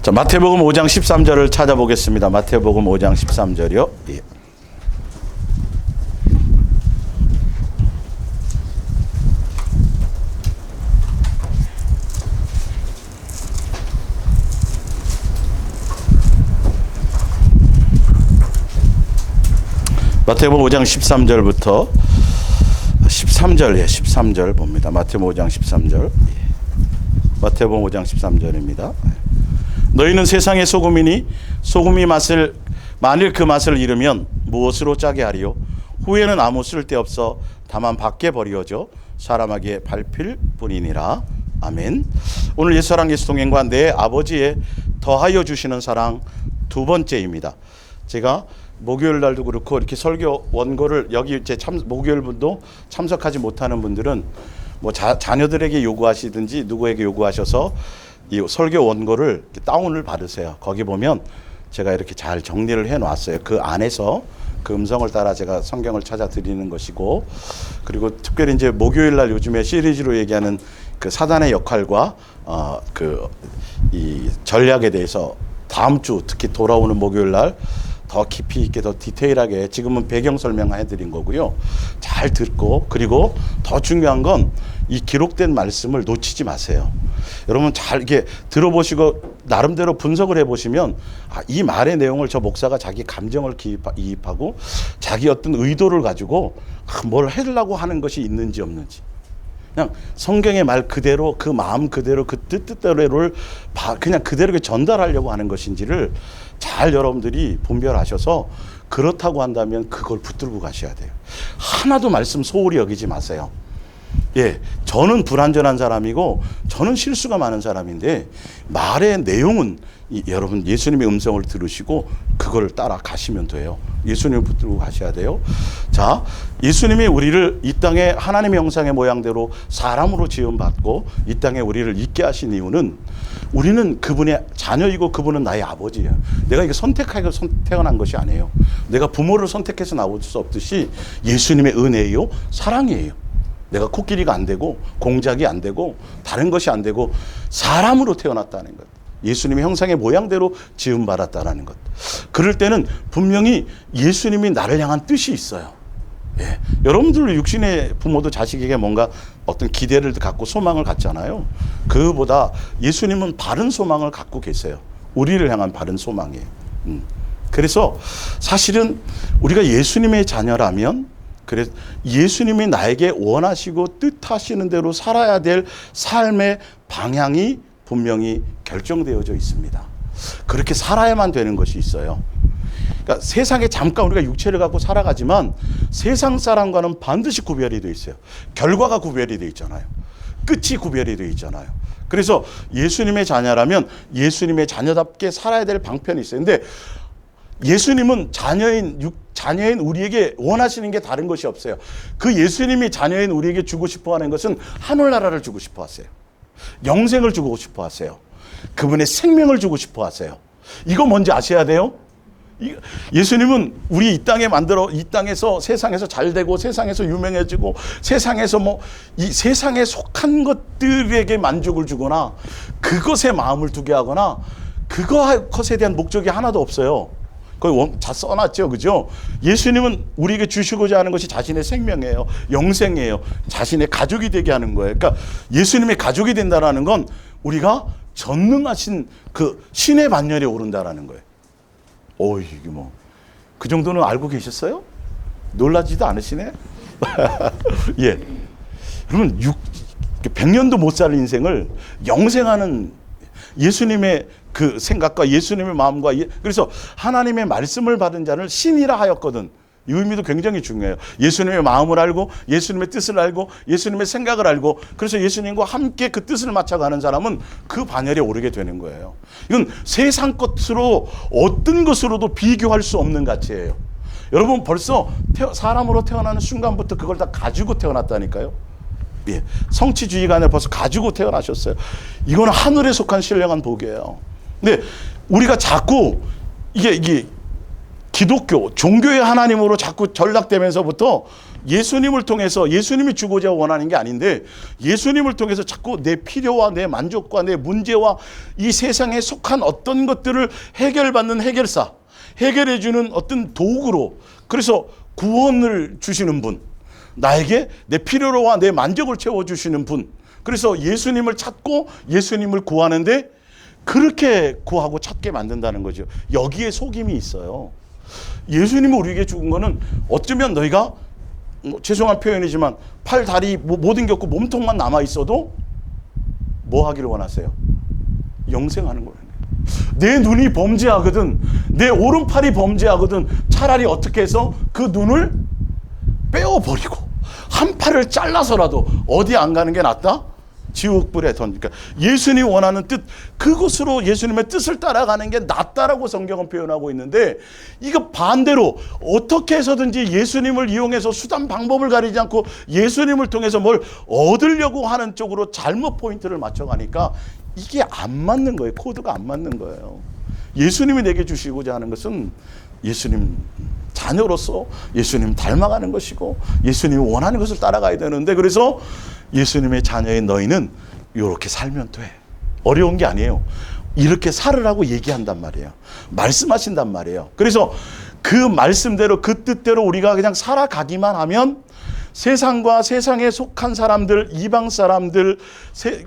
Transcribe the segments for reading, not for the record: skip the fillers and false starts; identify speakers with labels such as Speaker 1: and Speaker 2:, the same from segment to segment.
Speaker 1: 자, 마태복음 5장 13절을 찾아보겠습니다. 마태복음 5장 13절이요. 예. 마태복음 5장 13절부터 13절, 13절 봅니다. 마태복음 5장 13절. 마태복음 5장 13절입니다. 너희는 세상의 소금이니 소금이 만일 그 맛을 잃으면 무엇으로 짜게 하리요? 후에는 아무 쓸데없어 다만 밖에 버려져 사람에게 밟힐 뿐이니라. 아멘. 오늘 옛사랑 예수동행과 내 아버지의 더하여 주시는 사랑 두 번째입니다. 제가 목요일 날도 그렇고 이렇게 설교 원고를 여기 이제 목요일 분도 참석하지 못하는 분들은 뭐 자녀들에게 요구하시든지 누구에게 요구하셔서 이 설교 원고를 다운을 받으세요. 거기 보면 제가 이렇게 잘 정리를 해 놨어요. 그 안에서 그 음성을 따라 제가 성경을 찾아 드리는 것이고, 그리고 특별히 이제 목요일 날 요즘에 시리즈로 얘기하는 그 사단의 역할과 이 전략에 대해서 다음 주 특히 돌아오는 목요일 날 더 깊이 있게 더 디테일하게 지금은 배경 설명해 드린 거고요. 잘 듣고, 그리고 더 중요한 건 이 기록된 말씀을 놓치지 마세요. 여러분 잘 이렇게 들어보시고 나름대로 분석을 해보시면 이 말의 내용을 저 목사가 자기 감정을 이입하고 자기 어떤 의도를 가지고 뭘 해주려고 하는 것이 있는지 없는지, 그냥 성경의 말 그대로 그 마음 그대로 그 뜻대로를 그냥 그대로 전달하려고 하는 것인지를 잘 여러분들이 분별하셔서 그렇다고 한다면 그걸 붙들고 가셔야 돼요. 하나도 말씀 소홀히 여기지 마세요. 예, 저는 불완전한 사람이고 저는 실수가 많은 사람인데 말의 내용은 여러분 예수님의 음성을 들으시고 그걸 따라 가시면 돼요. 예수님을 붙들고 가셔야 돼요. 자, 예수님이 우리를 이 땅에 하나님의 형상의 모양대로 사람으로 지음받고 이 땅에 우리를 있게 하신 이유는 우리는 그분의 자녀이고 그분은 나의 아버지예요. 내가 이게 선택하게 태어난 것이 아니에요. 내가 부모를 선택해서 나올 수 없듯이 예수님의 은혜요, 사랑이에요. 내가 코끼리가 안 되고 공작이 안 되고 다른 것이 안 되고 사람으로 태어났다는 것. 예수님의 형상의 모양대로 지음받았다는 것. 그럴 때는 분명히 예수님이 나를 향한 뜻이 있어요. 예. 여러분들 육신의 부모도 자식에게 뭔가 어떤 기대를 갖고 소망을 갖잖아요. 그보다 예수님은 바른 소망을 갖고 계세요. 우리를 향한 바른 소망이에요. 그래서 사실은 우리가 예수님의 자녀라면 그래서 예수님이 나에게 원하시고 뜻하시는 대로 살아야 될 삶의 방향이 분명히 결정되어져 있습니다. 그렇게 살아야만 되는 것이 있어요. 그러니까 세상에 잠깐 우리가 육체를 갖고 살아가지만 세상 사람과는 반드시 구별이 되어 있어요. 결과가 구별이 되어 있잖아요. 끝이 구별이 되어 있잖아요. 그래서 예수님의 자녀라면 예수님의 자녀답게 살아야 될 방편이 있어요. 근데 예수님은 자녀인 우리에게 원하시는 게 다른 것이 없어요. 그 예수님이 자녀인 우리에게 주고 싶어 하는 것은 하늘나라를 주고 싶어 하세요. 영생을 주고 싶어 하세요. 그분의 생명을 주고 싶어 하세요. 이거 뭔지 아셔야 돼요. 예수님은 우리 이 땅에서 세상에서 잘 되고 세상에서 유명해지고 세상에서 이 세상에 속한 것들에게 만족을 주거나 그것에 마음을 두게 하거나 그것에 대한 목적이 하나도 없어요. 거기 다 써놨죠. 그죠? 예수님은 우리에게 주시고자 하는 것이 자신의 생명이에요. 영생이에요. 자신의 가족이 되게 하는 거예요. 그러니까 예수님의 가족이 된다는 건 우리가 전능하신 그 신의 반열에 오른다라는 거예요. 이게 그 정도는 알고 계셨어요? 놀라지도 않으시네? 예. 그러면 100년도 못 살 인생을 영생하는 예수님의 그 생각과 예수님의 마음과 그래서 하나님의 말씀을 받은 자를 신이라 하였거든. 이 의미도 굉장히 중요해요. 예수님의 마음을 알고 예수님의 뜻을 알고 예수님의 생각을 알고 그래서 예수님과 함께 그 뜻을 맞춰가는 사람은 그 반열에 오르게 되는 거예요. 이건 세상 것으로 어떤 것으로도 비교할 수 없는 가치예요. 여러분 벌써 사람으로 태어나는 순간부터 그걸 다 가지고 태어났다니까요. 예, 성취주의가 아니라 벌써 가지고 태어나셨어요. 이거는 하늘에 속한 신령한 복이에요. 근데 우리가 자꾸 이게 기독교 종교의 하나님으로 자꾸 전락되면서부터 예수님을 통해서 예수님이 주고자 원하는 게 아닌데 예수님을 통해서 자꾸 내 필요와 내 만족과 내 문제와 이 세상에 속한 어떤 것들을 해결받는 해결사, 해결해주는 어떤 도구로, 그래서 구원을 주시는 분, 나에게 내 필요와 내 만족을 채워주시는 분, 그래서 예수님을 찾고 예수님을 구하는데 그렇게 구하고 찾게 만든다는 거죠. 여기에 속임이 있어요. 예수님이 우리에게 죽은 거는 어쩌면 너희가 죄송한 표현이지만 팔, 다리 모든 게 없고 몸통만 남아 있어도 뭐 하기를 원하세요? 영생하는 거예요. 내 눈이 범죄하거든, 내 오른팔이 범죄하거든, 차라리 어떻게 해서 그 눈을 빼어버리고 한 팔을 잘라서라도 어디 안 가는 게 낫다? 지옥불에 던지니까 예수님이 원하는 뜻, 그것으로 예수님의 뜻을 따라가는 게 낫다라고 성경은 표현하고 있는데, 이거 반대로 어떻게 해서든지 예수님을 이용해서 수단 방법을 가리지 않고 예수님을 통해서 뭘 얻으려고 하는 쪽으로 잘못 포인트를 맞춰가니까 이게 안 맞는 거예요. 코드가 안 맞는 거예요. 예수님이 내게 주시고자 하는 것은 예수님 자녀로서 예수님 닮아가는 것이고 예수님이 원하는 것을 따라가야 되는데, 그래서 예수님의 자녀인 너희는 이렇게 살면 돼. 어려운 게 아니에요. 이렇게 살으라고 얘기한단 말이에요. 말씀하신단 말이에요. 그래서 그 말씀대로 그 뜻대로 우리가 그냥 살아가기만 하면 세상과 세상에 속한 사람들, 이방 사람들,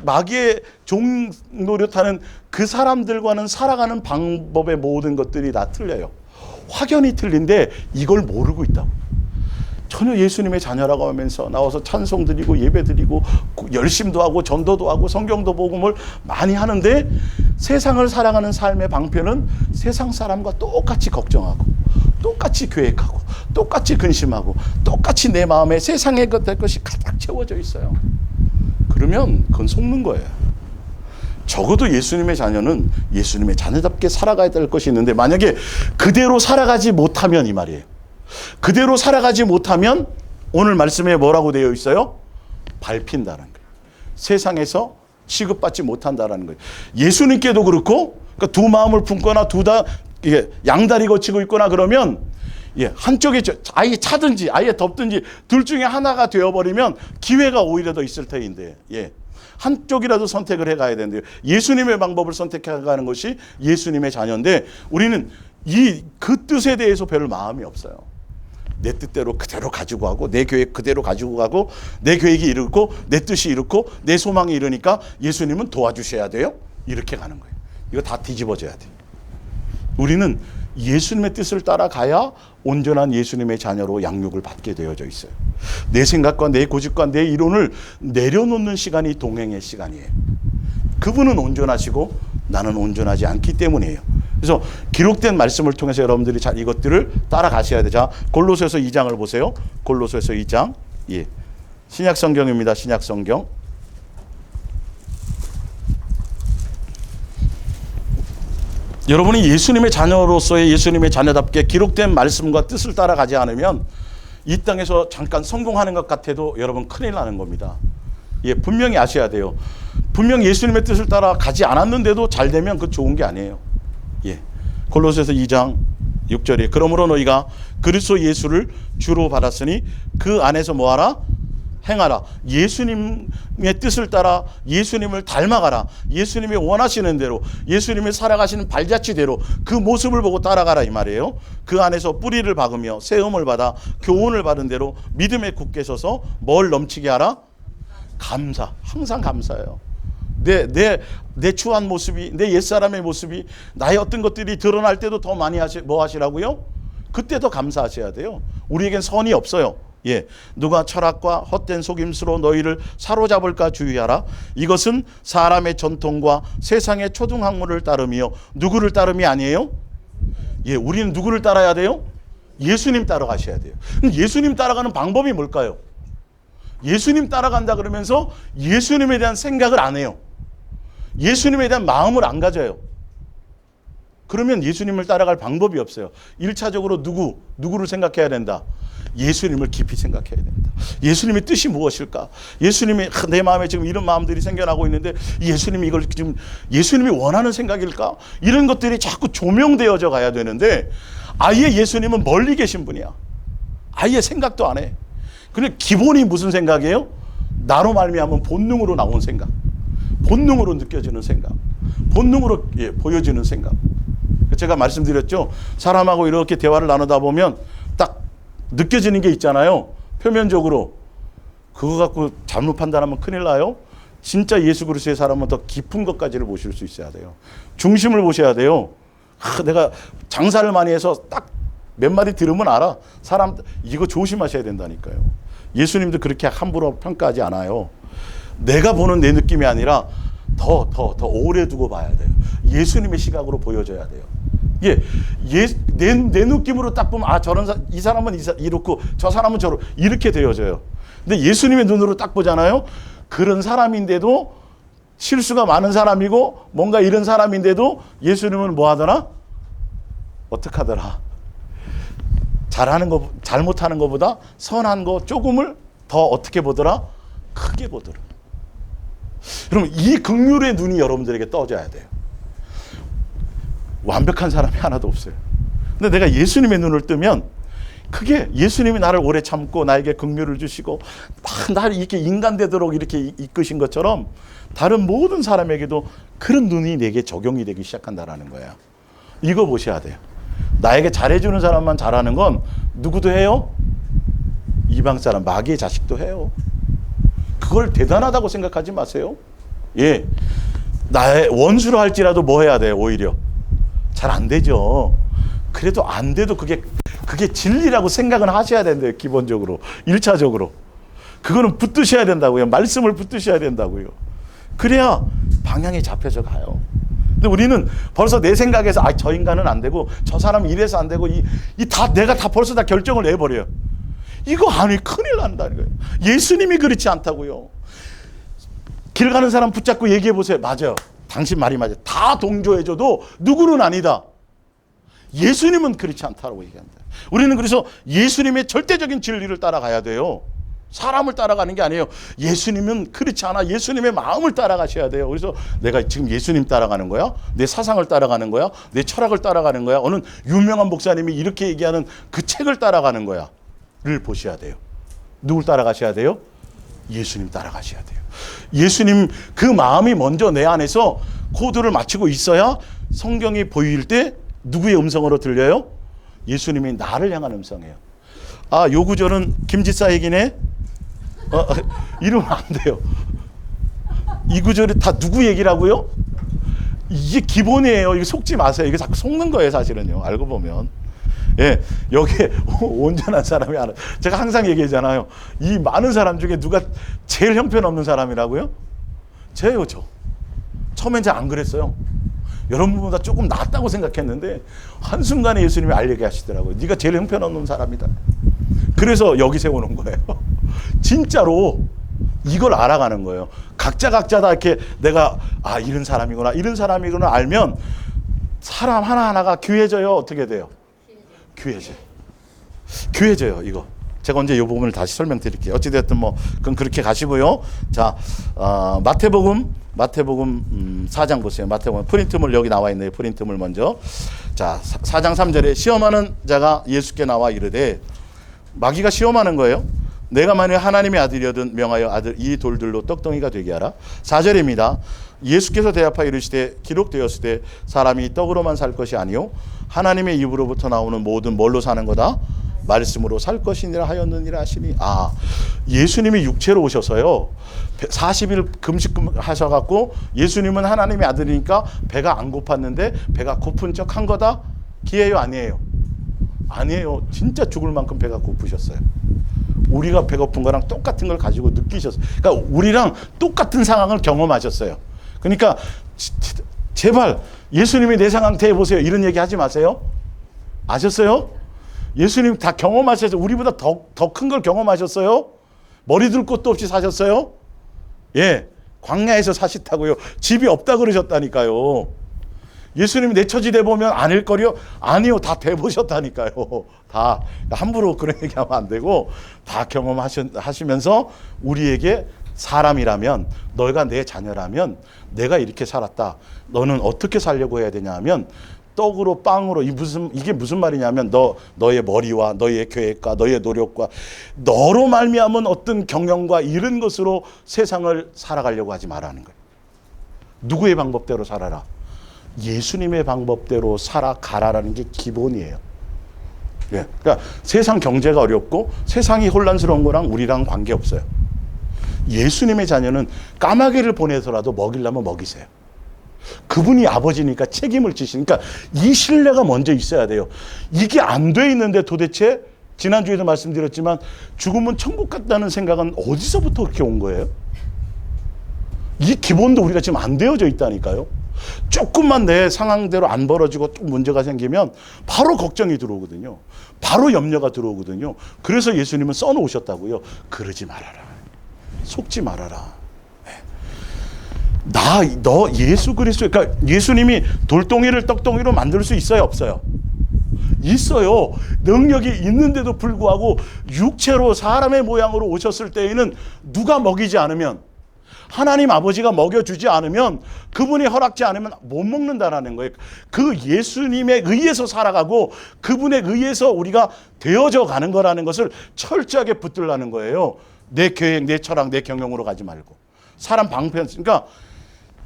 Speaker 1: 마귀의 종 노릇하는 그 사람들과는 살아가는 방법의 모든 것들이 다 틀려요. 확연히 틀린데 이걸 모르고 있다고. 전혀 예수님의 자녀라고 하면서 나와서 찬송 드리고 예배 드리고 열심도 하고 전도도 하고 성경도 보고 뭘 많이 하는데 세상을 살아가는 삶의 방편은 세상 사람과 똑같이 걱정하고 똑같이 계획하고 똑같이 근심하고 똑같이 내 마음에 세상의 것이 가득 채워져 있어요. 그러면 그건 속는 거예요. 적어도 예수님의 자녀는 예수님의 자녀답게 살아가야 될 것이 있는데, 만약에 그대로 살아가지 못하면, 이 말이에요. 그대로 살아가지 못하면 오늘 말씀에 뭐라고 되어 있어요? 밟힌다는 거예요. 세상에서 취급받지 못한다는 거예요. 예수님께도 그렇고, 그러니까 두 마음을 품거나 양다리 거치고 있거나 그러면 한쪽에 아예 차든지 아예 덮든지 둘 중에 하나가 되어버리면 기회가 오히려 더 있을 터인데, 한쪽이라도 선택을 해가야 되는데요. 예수님의 방법을 선택해가는 것이 예수님의 자녀인데 우리는 그 뜻에 대해서 별 마음이 없어요. 내 뜻대로 그대로 가지고 가고 내 계획 그대로 가지고 가고 내 계획이 이렇고 내 뜻이 이렇고 내 소망이 이러니까 예수님은 도와주셔야 돼요. 이렇게 가는 거예요. 이거 다 뒤집어져야 돼요. 우리는 예수님의 뜻을 따라가야 온전한 예수님의 자녀로 양육을 받게 되어져 있어요. 내 생각과 내 고집과 내 이론을 내려놓는 시간이 동행의 시간이에요. 그분은 온전하시고 나는 온전하지 않기 때문이에요. 그래서 기록된 말씀을 통해서 여러분들이 잘 이것들을 따라가셔야 돼요. 자, 골로새서 2장을 보세요. 골로새서 2장. 신약 성경입니다. 신약 성경. 여러분이 예수님의 자녀로서의 예수님의 자녀답게 기록된 말씀과 뜻을 따라가지 않으면 이 땅에서 잠깐 성공하는 것 같아도 여러분 큰일 나는 겁니다. 분명히 아셔야 돼요. 분명 예수님의 뜻을 따라가지 않았는데도 잘 되면 그건 좋은 게 아니에요. 골로새서 2장 6절에 그러므로 너희가 그리스도 예수를 주로 받았으니 그 안에서 뭐하라? 행하라. 예수님의 뜻을 따라 예수님을 닮아가라. 예수님이 원하시는 대로 예수님이 살아가시는 발자취대로 그 모습을 보고 따라가라 이 말이에요. 그 안에서 뿌리를 박으며 세움을 받아 교훈을 받은 대로 믿음에 굳게 서서 뭘 넘치게 하라? 감사. 항상 감사해요. 내 추한 모습이, 내 옛사람의 모습이, 나의 어떤 것들이 드러날 때도 더 많이 뭐 하시라고요? 그때 더 감사하셔야 돼요. 우리에겐 선이 없어요. 누가 철학과 헛된 속임수로 너희를 사로잡을까 주의하라. 이것은 사람의 전통과 세상의 초등학문을 따름이요. 누구를 따름이 아니에요? 우리는 누구를 따라야 돼요? 예수님 따라가셔야 돼요. 예수님 따라가는 방법이 뭘까요? 예수님 따라간다 그러면서 예수님에 대한 생각을 안 해요. 예수님에 대한 마음을 안 가져요. 그러면 예수님을 따라갈 방법이 없어요. 1차적으로 누구를 생각해야 된다? 예수님을 깊이 생각해야 됩니다. 예수님의 뜻이 무엇일까? 예수님이 내 마음에 지금 이런 마음들이 생겨나고 있는데 예수님이 이걸 지금 예수님이 원하는 생각일까? 이런 것들이 자꾸 조명되어져 가야 되는데 아예 예수님은 멀리 계신 분이야. 아예 생각도 안 해. 근데 기본이 무슨 생각이에요? 나로 말미암은 본능으로 나온 생각, 본능으로 느껴지는 생각, 본능으로 보여지는 생각. 제가 말씀드렸죠. 사람하고 이렇게 대화를 나누다 보면 딱 느껴지는 게 있잖아요. 표면적으로. 그거 갖고 잘못 판단하면 큰일 나요. 진짜 예수 그리스도의 사람은 더 깊은 것까지를 보실 수 있어야 돼요. 중심을 보셔야 돼요. 내가 장사를 많이 해서 딱 몇 마디 들으면 알아. 사람 이거 조심하셔야 된다니까요. 예수님도 그렇게 함부로 평가하지 않아요. 내가 보는 내 느낌이 아니라 더 오래 두고 봐야 돼요. 예수님의 시각으로 보여줘야 돼요. 내 느낌으로 딱 보면 이 사람은 이렇고 저 사람은 저렇고 이렇게 되어져요. 근데 예수님의 눈으로 딱 보잖아요. 그런 사람인데도 실수가 많은 사람이고 뭔가 이런 사람인데도 예수님은 뭐 하더라? 어떻게 하더라? 잘못하는 것보다 선한 거 조금을 더 어떻게 보더라? 크게 보더라. 여러분 이 긍휼의 눈이 여러분들에게 떠져야 돼요. 완벽한 사람이 하나도 없어요. 근데 내가 예수님의 눈을 뜨면 그게 예수님이 나를 오래 참고 나에게 긍휼을 주시고 막 나를 이렇게 인간 되도록 이렇게 이끄신 것처럼 다른 모든 사람에게도 그런 눈이 내게 적용이 되기 시작한다라는 거예요. 이거 보셔야 돼요. 나에게 잘해주는 사람만 잘하는 건 누구도 해요? 이방 사람, 마귀의 자식도 해요. 그걸 대단하다고 생각하지 마세요. 나의 원수로 할지라도 뭐 해야 돼요? 오히려 잘 안 되죠. 그래도 안 돼도 그게 진리라고 생각은 하셔야 된대요. 기본적으로 1차적으로 그거는 붙드셔야 된다고요. 말씀을 붙드셔야 된다고요. 그래야 방향이 잡혀져 가요. 근데 우리는 벌써 내 생각에서 저 인간은 안 되고 저 사람은 이래서 안 되고 내가 벌써 다 결정을 내버려요. 이거 아니 큰일 난다는 거예요. 예수님이 그렇지 않다고요. 길 가는 사람 붙잡고 얘기해 보세요. 맞아요. 당신 말이 맞아요. 다 동조해줘도 누구는 아니다. 예수님은 그렇지 않다고 얘기합니다. 우리는 그래서 예수님의 절대적인 진리를 따라가야 돼요. 사람을 따라가는 게 아니에요. 예수님은 그렇지 않아. 예수님의 마음을 따라가셔야 돼요. 그래서 내가 지금 예수님 따라가는 거야? 내 사상을 따라가는 거야? 내 철학을 따라가는 거야? 어느 유명한 목사님이 이렇게 얘기하는 그 책을 따라가는 거야? 를 보셔야 돼요. 누굴 따라가셔야 돼요? 예수님 따라가셔야 돼요. 예수님 그 마음이 먼저 내 안에서 코드를 맞추고 있어야 성경이 보일 때 누구의 음성으로 들려요? 예수님이 나를 향한 음성이에요. 요 구절은 김지사 얘기네? 이러면 안 돼요. 이 구절이 다 누구 얘기라고요? 이게 기본이에요. 이거 속지 마세요. 이게 자꾸 속는 거예요, 사실은요. 알고 보면. 여기에 온전한 사람이 하나. 제가 항상 얘기하잖아요. 이 많은 사람 중에 누가 제일 형편없는 사람이라고요? 저예요, 저. 처음엔 잘 안 그랬어요. 여러분보다 조금 낫다고 생각했는데 한순간에 예수님이 알게 하시더라고요. 네가 제일 형편없는 사람이다. 그래서 여기 세워놓은 거예요. 진짜로 이걸 알아가는 거예요. 각자 다 이렇게 내가 이런 사람이구나 이런 사람이구나 알면 사람 하나하나가 귀해져요. 어떻게 돼요? 귀해져요. 이거 제가 언제 이 부분을 다시 설명드릴게요. 어찌됐든 그건 그렇게 가시고요. 자, 마태복음 4장 보세요. 마태복음 프린트물 여기 나와 있네요. 프린트물 먼저. 자, 4장 3절에 시험하는 자가 예수께 나와 이르되, 마귀가 시험하는 거예요. 내가 만일 하나님의 아들이거든 명하여 아들 이 돌들로 떡덩이가 되게 하라. 4절입니다. 예수께서 대답하여 이르시되 기록되었을 때 사람이 떡으로만 살 것이 아니요 하나님의 입으로부터 나오는 모든 뭘로 사는 거다? 말씀으로 살 것이니라 하였느니라 하시니. 예수님이 육체로 오셔서요 40일 금식하셔갖고 예수님은 하나님의 아들이니까 배가 안 고팠는데 배가 고픈 척 한 거다? 기예요 아니에요? 아니에요. 진짜 죽을 만큼 배가 고프셨어요. 우리가 배고픈 거랑 똑같은 걸 가지고 느끼셨어요. 그러니까 우리랑 똑같은 상황을 경험하셨어요. 그러니까 제발 예수님이 내 상황 대해보세요 이런 얘기 하지 마세요. 아셨어요? 예수님 다 경험하셔서 우리보다 더 큰 걸 경험하셨어요. 머리 둘 곳도 없이 사셨어요. 광야에서 사셨다고요. 집이 없다 그러셨다니까요. 예수님이 내 처지 대보면 아닐 거요? 아니요. 다 대보셨다니까요. 다 함부로 그런 얘기하면 안 되고 다 경험하시면서 우리에게 사람이라면 너희가 내 자녀라면 내가 이렇게 살았다. 너는 어떻게 살려고 해야 되냐 하면 떡으로 빵으로 이게 무슨 말이냐면 너의 머리와 너의 계획과 너의 노력과 너로 말미암은 어떤 경영과 이런 것으로 세상을 살아가려고 하지 말라는 거예요. 누구의 방법대로 살아라? 예수님의 방법대로 살아가라라는 게 기본이에요. 예. 그러니까 세상 경제가 어렵고 세상이 혼란스러운 거랑 우리랑 관계없어요. 예수님의 자녀는 까마귀를 보내서라도 먹이려면 먹이세요. 그분이 아버지니까 책임을 지시니까 이 신뢰가 먼저 있어야 돼요. 이게 안 돼 있는데 도대체 지난주에도 말씀드렸지만 죽으면 천국 같다는 생각은 어디서부터 그렇게 온 거예요? 이 기본도 우리가 지금 안 되어져 있다니까요. 조금만 내 상황대로 안 벌어지고 또 문제가 생기면 바로 걱정이 들어오거든요. 바로 염려가 들어오거든요. 그래서 예수님은 써놓으셨다고요. 그러지 말아라. 속지 말아라. 너 예수 그리스도, 그러니까 예수님이 돌덩이를 떡덩이로 만들 수 있어요, 없어요? 있어요. 능력이 있는데도 불구하고 육체로 사람의 모양으로 오셨을 때에는 누가 먹이지 않으면, 하나님 아버지가 먹여주지 않으면, 그분이 허락지 않으면 못 먹는다라는 거예요. 그 예수님에 의해서 살아가고 그분에 의해서 우리가 되어져 가는 거라는 것을 철저하게 붙들라는 거예요. 내 계획, 내 철학, 내 경영으로 가지 말고. 사람 방편, 그러니까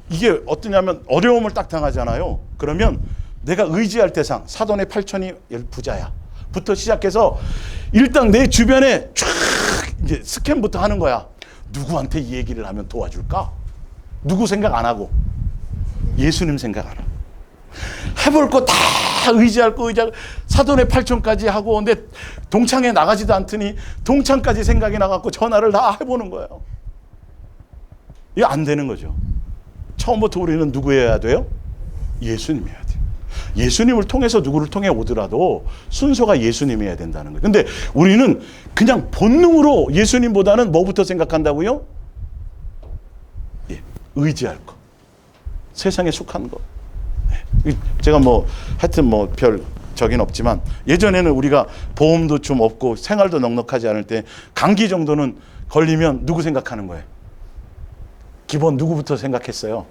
Speaker 1: 이게 어떠냐면 어려움을 딱 당하잖아요. 그러면 내가 의지할 대상, 사돈의 8천이 부자야 부터 시작해서 일단 내 주변에 쫙 이제 스캔부터 하는 거야. 누구한테 이 얘기를 하면 도와줄까? 누구 생각 안 하고 예수님 생각 안 하고 해볼 거 다 의지할 거 의지하고 사돈의 8천까지 하고 근데 동창회 나가지도 않더니 동창까지 생각이 나갖고 전화를 다 해보는 거예요. 이거 안 되는 거죠. 처음부터 우리는 누구여야 돼요? 예수님이어야 돼요. 예수님을 통해서 누구를 통해 오더라도 순서가 예수님이어야 된다는 거예요. 근데 우리는 그냥 본능으로 예수님보다는 뭐부터 생각한다고요? 예, 의지할 거. 세상에 속한 거. 제가 하여튼 별 적인 없지만 예전에는 우리가 보험도 좀 없고 생활도 넉넉하지 않을 때 감기 정도는 걸리면 누구 생각하는 거예요? 기본 누구부터 생각했어요?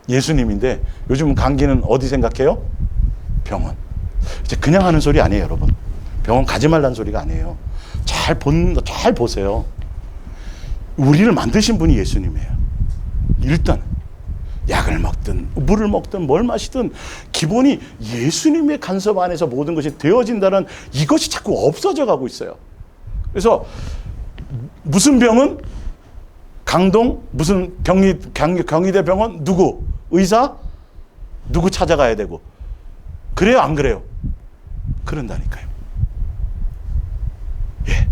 Speaker 1: 예수님인데 요즘은 감기는 어디 생각해요? 병원. 이제 그냥 하는 소리 아니에요, 여러분. 병원 가지 말라는 소리가 아니에요. 잘 보세요. 우리를 만드신 분이 예수님이에요. 일단 약을 먹든 물을 먹든 뭘 마시든 기본이 예수님의 간섭 안에서 모든 것이 되어진다는 이것이 자꾸 없어져 가고 있어요. 그래서 무슨 병은 강동, 무슨 경희대 병원, 누구? 의사? 누구 찾아가야 되고. 그래요, 안 그래요? 그런다니까요. 예.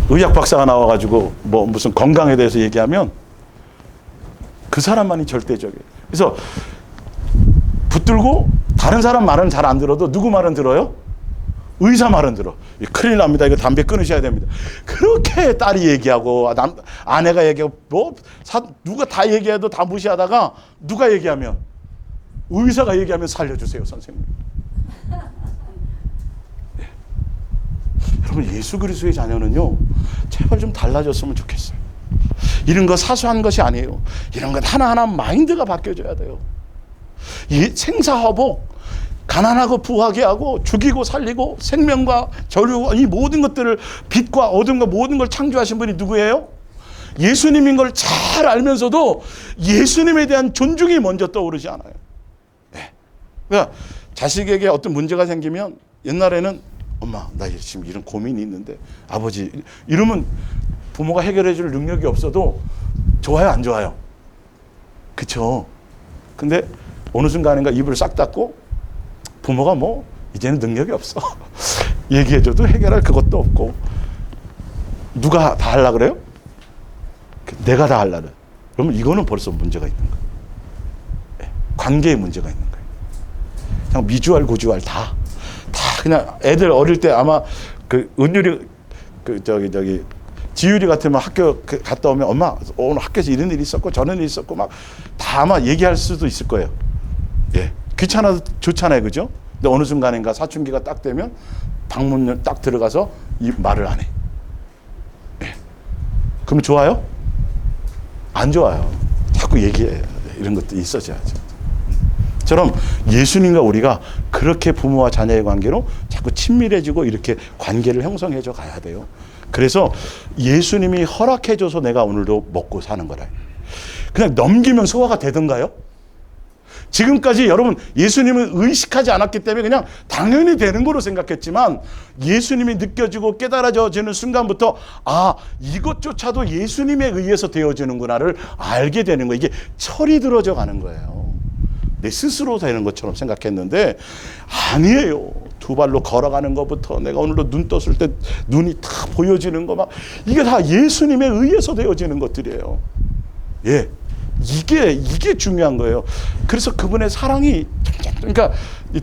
Speaker 1: 의학 박사가 나와가지고 무슨 건강에 대해서 얘기하면 그 사람만이 절대적이에요. 그래서 붙들고 다른 사람 말은 잘 안 들어도 누구 말은 들어요? 의사 말은 들어. 큰일 납니다. 이거 담배 끊으셔야 됩니다. 그렇게 딸이 얘기하고 아내가 얘기하고 누가 다 얘기해도 다 무시하다가 누가 얘기하면 의사가 얘기하면 살려주세요, 선생님. 네. 여러분 예수 그리스도의 자녀는요 제발 좀 달라졌으면 좋겠어요. 이런 거 사소한 것이 아니에요. 이런 것 하나하나 마인드가 바뀌어져야 돼요. 생사화복 가난하고 부하게 하고 죽이고 살리고 생명과 저류 이 모든 것들을 빛과 어둠과 모든 걸 창조하신 분이 누구예요? 예수님인 걸 잘 알면서도 예수님에 대한 존중이 먼저 떠오르지 않아요. 네. 그러니까 자식에게 어떤 문제가 생기면 옛날에는 엄마 나 지금 이런 고민이 있는데 아버지 이러면 부모가 해결해 줄 능력이 없어도 좋아요 안 좋아요? 그쵸? 근데 어느 순간인가 입을 싹 닫고 부모가 이제는 능력이 없어. 얘기해줘도 해결할 그것도 없고. 누가 다 하려고 그래요? 내가 다 하려고. 그러면 이거는 벌써 문제가 있는 거예요. 관계에 문제가 있는 거예요. 그냥 미주알, 고주알 다 그냥 애들 어릴 때 아마 은율이, 지율이 같으면 학교 갔다 오면 엄마 오늘 학교에서 이런 일이 있었고 저런 일이 있었고 막 다 아마 얘기할 수도 있을 거예요. 예. 귀찮아도 좋잖아요. 그죠? 근데 어느 순간인가 사춘기가 딱 되면 방문 딱 들어가서 이 말을 안 해. 네. 그러면 좋아요? 안 좋아요. 자꾸 얘기해. 이런 것도 있어져야죠. 처럼 예수님과 우리가 그렇게 부모와 자녀의 관계로 자꾸 친밀해지고 이렇게 관계를 형성해져 가야 돼요. 그래서 예수님이 허락해줘서 내가 오늘도 먹고 사는 거라. 그냥 넘기면 소화가 되던가요? 지금까지 여러분 예수님을 의식하지 않았기 때문에 그냥 당연히 되는 거로 생각했지만 예수님이 느껴지고 깨달아지는 순간부터 아, 이것조차도 예수님에 의해서 되어지는구나를 알게 되는 거예요. 이게 철이 들어져 가는 거예요. 내 스스로 되는 것처럼 생각했는데 아니에요. 두 발로 걸어가는 것부터 내가 오늘도 눈 떴을 때 눈이 다 보여지는 거 막 이게 다 예수님에 의해서 되어지는 것들이에요. 예. 이게 중요한 거예요. 그래서 그분의 사랑이 그러니까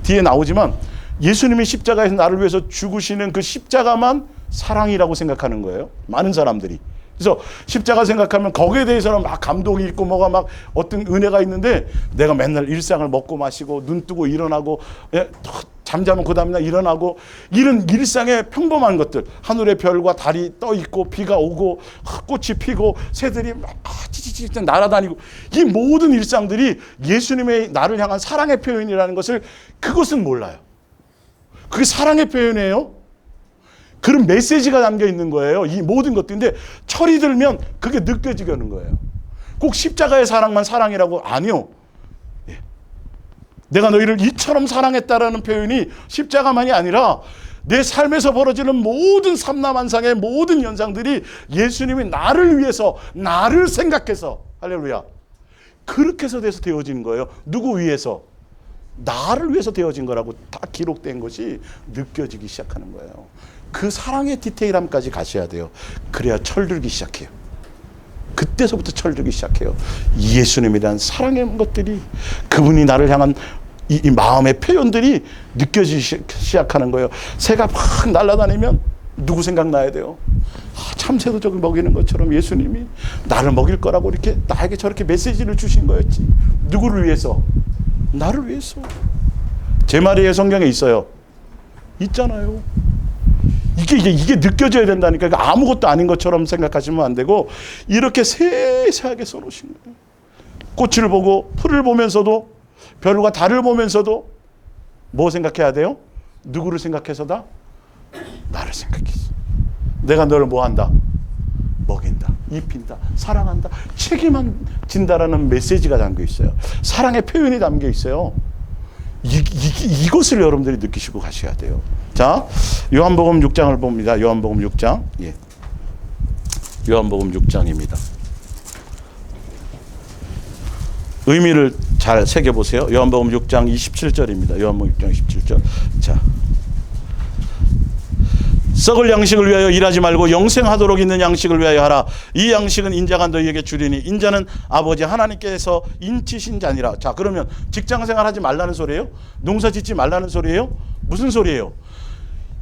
Speaker 1: 뒤에 나오지만 예수님이 십자가에서 나를 위해서 죽으시는 그 십자가만 사랑이라고 생각하는 거예요. 많은 사람들이. 그래서 십자가 생각하면 거기에 대해서는 막 감동이 있고 뭐가 막 어떤 은혜가 있는데 내가 맨날 일상을 먹고 마시고 눈 뜨고 일어나고 잠자면 그 다음날 일어나고 이런 일상의 평범한 것들 하늘의 별과 달이 떠 있고 비가 오고 꽃이 피고 새들이 막 찌찌찌 날아다니고 이 모든 일상들이 예수님의 나를 향한 사랑의 표현이라는 것을 그것은 몰라요. 그게 사랑의 표현이에요. 그런 메시지가 담겨 있는 거예요. 이 모든 것들인데 철이 들면 그게 느껴지게 하는 거예요. 꼭 십자가의 사랑만 사랑이라고 아니요. 예. 내가 너희를 이처럼 사랑했다라는 표현이 십자가만이 아니라 내 삶에서 벌어지는 모든 삼라만상의 모든 현상들이 예수님이 나를 위해서 나를 생각해서 할렐루야 그렇게 해서 돼서 되어진 거예요. 누구 위해서? 나를 위해서 되어진 거라고 다 기록된 것이 느껴지기 시작하는 거예요. 그 사랑의 디테일함까지 가셔야 돼요. 그래야 철들기 시작해요. 그때서부터 철들기 시작해요. 예수님이란 사랑의 것들이 그분이 나를 향한 이 마음의 표현들이 느껴지기 시작하는 거예요. 새가 막 날아다니면 누구 생각나야 돼요? 참새도 저기 먹이는 것처럼 예수님이 나를 먹일 거라고 이렇게 나에게 저렇게 메시지를 주신 거였지. 누구를 위해서? 나를 위해서. 제 말이에요. 성경에 있어요. 있잖아요. 이게 느껴져야 된다니까. 아무것도 아닌 것처럼 생각하시면 안 되고 이렇게 세세하게 써놓으신 거예요. 꽃을 보고 풀을 보면서도 별과 달을 보면서도 뭐 생각해야 돼요? 누구를 생각해서다? 나를 생각해서. 내가 너를 뭐 한다? 먹인다, 입힌다, 사랑한다, 책임진다라는 메시지가 담겨 있어요. 사랑의 표현이 담겨 있어요. 이것을 여러분들이 느끼시고 가셔야 돼요. 자, 요한복음 6장을 봅니다. 요한복음 6장. 예. 요한복음 6장입니다. 의미를 잘 새겨보세요. 요한복음 6장 27절입니다. 요한복음 6장 27절. 자. 썩을 양식을 위하여 일하지 말고 영생하도록 있는 양식을 위하여 하라. 이 양식은 인자가 너희에게 주리니 인자는 아버지 하나님께서 인치신 자니라. 자, 그러면 직장생활 하지 말라는 소리예요? 농사 짓지 말라는 소리예요? 무슨 소리예요?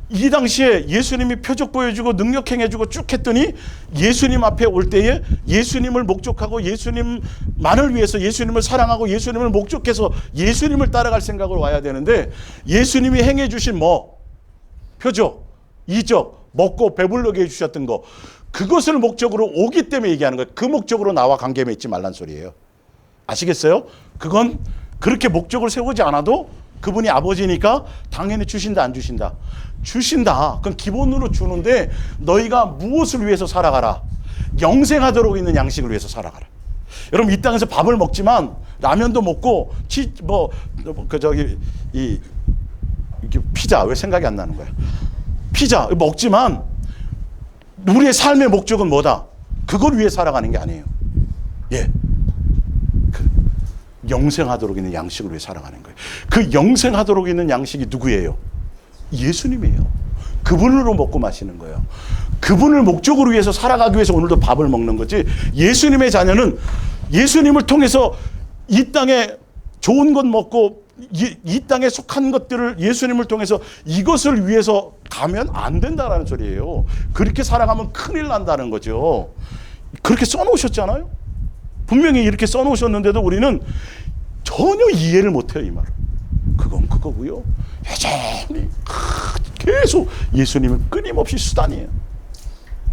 Speaker 1: 이 당시에 예수님이 표적 보여주고 능력 행해주고 쭉 했더니 예수님 앞에 올 때에 예수님을 목적하고 예수님만을 위해서 예수님을 사랑하고 예수님을 목적해서 예수님을 따라갈 생각으로 와야 되는데 예수님이 행해주신 뭐? 표적, 이적, 먹고 배불르게 해주셨던 거 그것을 목적으로 오기 때문에 얘기하는 거예요. 그 목적으로 나와 관계 맺지 말란 소리예요. 아시겠어요? 그건 그렇게 목적을 세우지 않아도 그분이 아버지니까 당연히 주신다 안 주신다? 주신다. 그건 기본으로 주는데 너희가 무엇을 위해서 살아가라? 영생하도록 있는 양식을 위해서 살아가라. 여러분 이 땅에서 밥을 먹지만 라면도 먹고 피자 왜 생각이 안 나는 거야? 피자 먹지만 우리의 삶의 목적은 뭐다? 그걸 위해 살아가는 게 아니에요. 예. 영생하도록 있는 양식을 위해 살아가는 거예요. 그 영생하도록 있는 양식이 누구예요? 예수님이에요. 그분으로 먹고 마시는 거예요. 그분을 목적으로 위해서 살아가기 위해서 오늘도 밥을 먹는 거지. 예수님의 자녀는 예수님을 통해서 이 땅에 좋은 것 먹고 이 땅에 속한 것들을 예수님을 통해서 이것을 위해서 가면 안 된다라는 소리예요. 그렇게 살아가면 큰일 난다는 거죠. 그렇게 써놓으셨잖아요. 분명히 이렇게 써놓으셨는데도 우리는 전혀 이해를 못해요. 이 말을. 그건 그거고요. 여전히 계속 예수님은 끊임없이 수단이에요.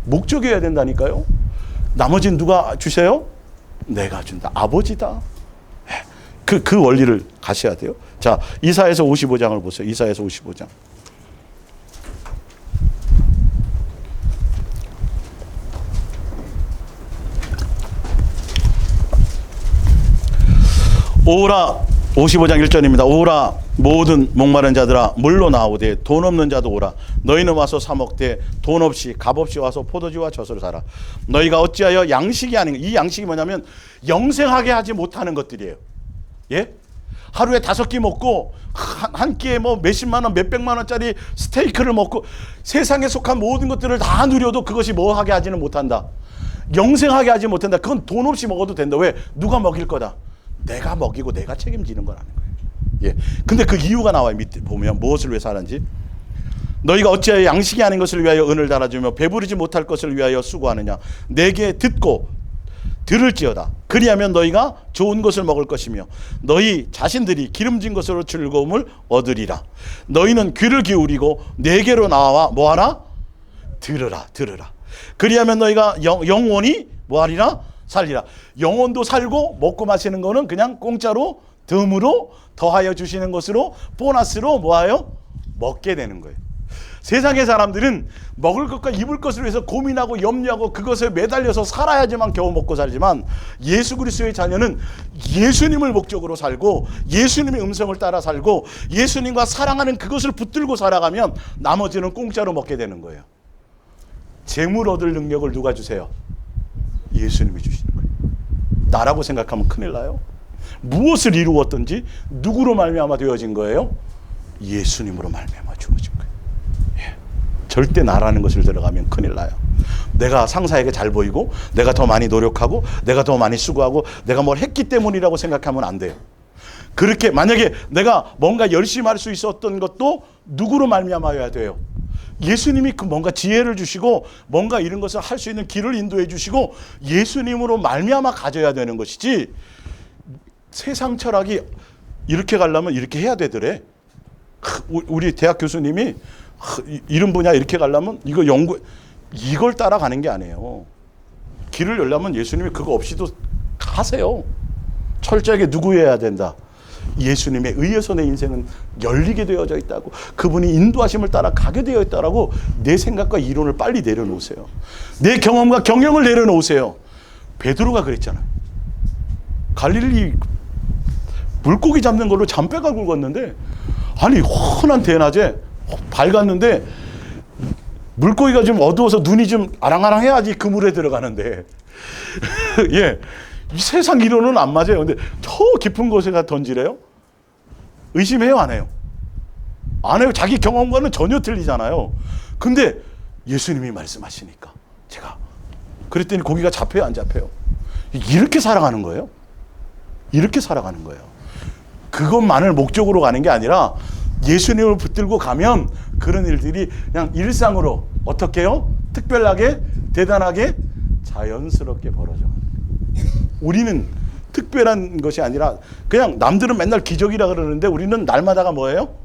Speaker 1: 목적이어야 된다니까요. 나머지는 누가 주세요? 내가 준다. 아버지다. 그 원리를 가셔야 돼요. 자, 이사야서 55장을 보세요. 이사야서 55장. 오라 55장 1절입니다. 오라 모든 목마른 자들아 물로 나오되 돈 없는 자도 오라. 너희는 와서 사 먹되 돈 없이 값 없이 와서 포도주와 젖을 사라. 너희가 어찌하여 양식이 아닌, 이 양식이 뭐냐면 영생하게 하지 못하는 것들이에요. 예? 하루에 5끼 먹고 한 끼에 뭐 몇십만 원 몇백만 원짜리 스테이크를 먹고 세상에 속한 모든 것들을 다 누려도 그것이 뭐 하게 하지는 못한다. 영생하게 하지 못한다. 그건 돈 없이 먹어도 된다. 왜? 누가 먹일 거다. 내가 먹이고 내가 책임지는 거라는 거예요. 예. 근데 그 이유가 나와요. 밑에 보면 무엇을 위해서 하는지. 너희가 어찌하여 양식이 아닌 것을 위하여 은을 달아주며 배부르지 못할 것을 위하여 수고하느냐. 내게 듣고 들을지어다. 그리하면 너희가 좋은 것을 먹을 것이며 너희 자신들이 기름진 것으로 즐거움을 얻으리라. 너희는 귀를 기울이고 내게로 나와 뭐하라? 들으라. 그리하면 너희가 영원히 뭐하리라? 살리라. 영혼도 살고 먹고 마시는 거는 그냥 공짜로 덤으로 더하여 주시는 것으로 보너스로 뭐하여? 먹게 되는 거예요. 세상의 사람들은 먹을 것과 입을 것을 위해서 고민하고 염려하고 그것에 매달려서 살아야지만 겨우 먹고 살지만 예수 그리스도의 자녀는 예수님을 목적으로 살고 예수님의 음성을 따라 살고 예수님과 사랑하는 그것을 붙들고 살아가면 나머지는 공짜로 먹게 되는 거예요. 재물 얻을 능력을 누가 주세요? 예수님이 주시는 거예요. 나라고 생각하면 큰일 나요. 무엇을 이루었든지 누구로 말미암아 되어진 거예요? 예수님으로 말미암아 주어진 거예요. 예. 절대 나라는 것을 들어가면 큰일 나요. 내가 상사에게 잘 보이고 내가 더 많이 노력하고 내가 더 많이 수고하고 내가 뭘 했기 때문이라고 생각하면 안 돼요. 그렇게 만약에 내가 뭔가 열심히 할 수 있었던 것도 누구로 말미암아야 돼요? 예수님이 그 뭔가 지혜를 주시고 뭔가 이런 것을 할 수 있는 길을 인도해 주시고 예수님으로 말미암아 가져야 되는 것이지 세상 철학이 이렇게 가려면 이렇게 해야 되더래. 우리 대학 교수님이 이런 분야 이렇게 가려면 이걸 따라가는 게 아니에요. 길을 열려면 예수님이 그거 없이도 가세요. 철저하게 누구여야 된다. 예수님에 의해서 내 인생은 열리게 되어져 있다고, 그분이 인도하심을 따라 가게 되어 있다라고 내 생각과 이론을 빨리 내려놓으세요. 내 경험과 경영을 내려놓으세요. 베드로가 그랬잖아요. 갈릴리 물고기 잡는 걸로 잔뼈가 굵었는데 아니 환한 대낮에 밝았는데 물고기가 좀 어두워서 눈이 좀 아랑아랑해야지 그 물에 들어가는데 예, 이 세상 이론은 안 맞아요. 근데 저 깊은 곳에가 던지래요? 의심해요, 안 해요? 안 해요. 자기 경험과는 전혀 틀리잖아요. 근데 예수님이 말씀하시니까 제가 그랬더니 고기가 잡혀요, 안 잡혀요? 이렇게 살아가는 거예요. 이렇게 살아가는 거예요. 그것만을 목적으로 가는 게 아니라 예수님을 붙들고 가면 그런 일들이 그냥 일상으로 어떻게 해요? 특별하게, 대단하게, 자연스럽게 벌어져가는 거예요. 우리는 특별한 것이 아니라 그냥 남들은 맨날 기적이라 그러는데 우리는 날마다가 뭐예요?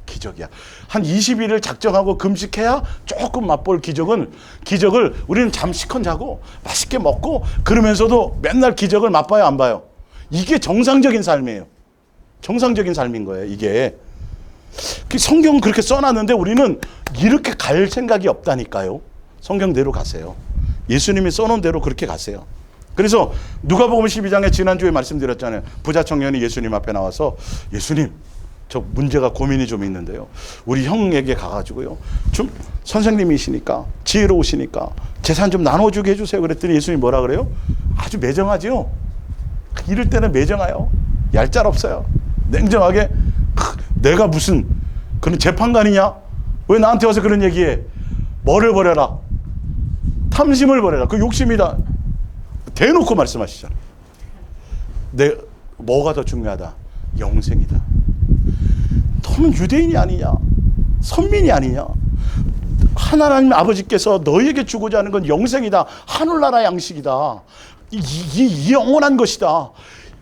Speaker 1: 기적이야. 한 20일을 작정하고 금식해야 조금 맛볼 기적을 우리는 잠시컨 자고 맛있게 먹고 그러면서도 맨날 기적을 맛봐요, 안 봐요? 이게 정상적인 삶이에요. 정상적인 삶인 거예요, 이게. 성경은 그렇게 써놨는데 우리는 이렇게 갈 생각이 없다니까요. 성경대로 가세요. 예수님이 써놓은 대로 그렇게 가세요. 그래서 누가복음 12장에 지난주에 말씀드렸잖아요. 부자 청년이 예수님 앞에 나와서 예수님, 저 문제가 고민이 좀 있는데요. 우리 형에게 가가지고요. 좀 선생님이시니까 지혜로우시니까 재산 좀 나눠주게 해주세요. 그랬더니 예수님이 뭐라 그래요? 아주 매정하죠. 이럴 때는 매정해요. 얄짤 없어요. 냉정하게 내가 무슨 그런 재판관이냐? 왜 나한테 와서 그런 얘기해? 뭐를 버려라? 탐심을 버려라. 그 욕심이다. 대놓고 말씀하시잖아요. 뭐가 더 중요하다? 영생이다. 너는 유대인이 아니냐? 선민이 아니냐? 하나님 아버지께서 너에게 주고자 하는 건 영생이다. 하늘나라 양식이다. 이 영원한 것이다.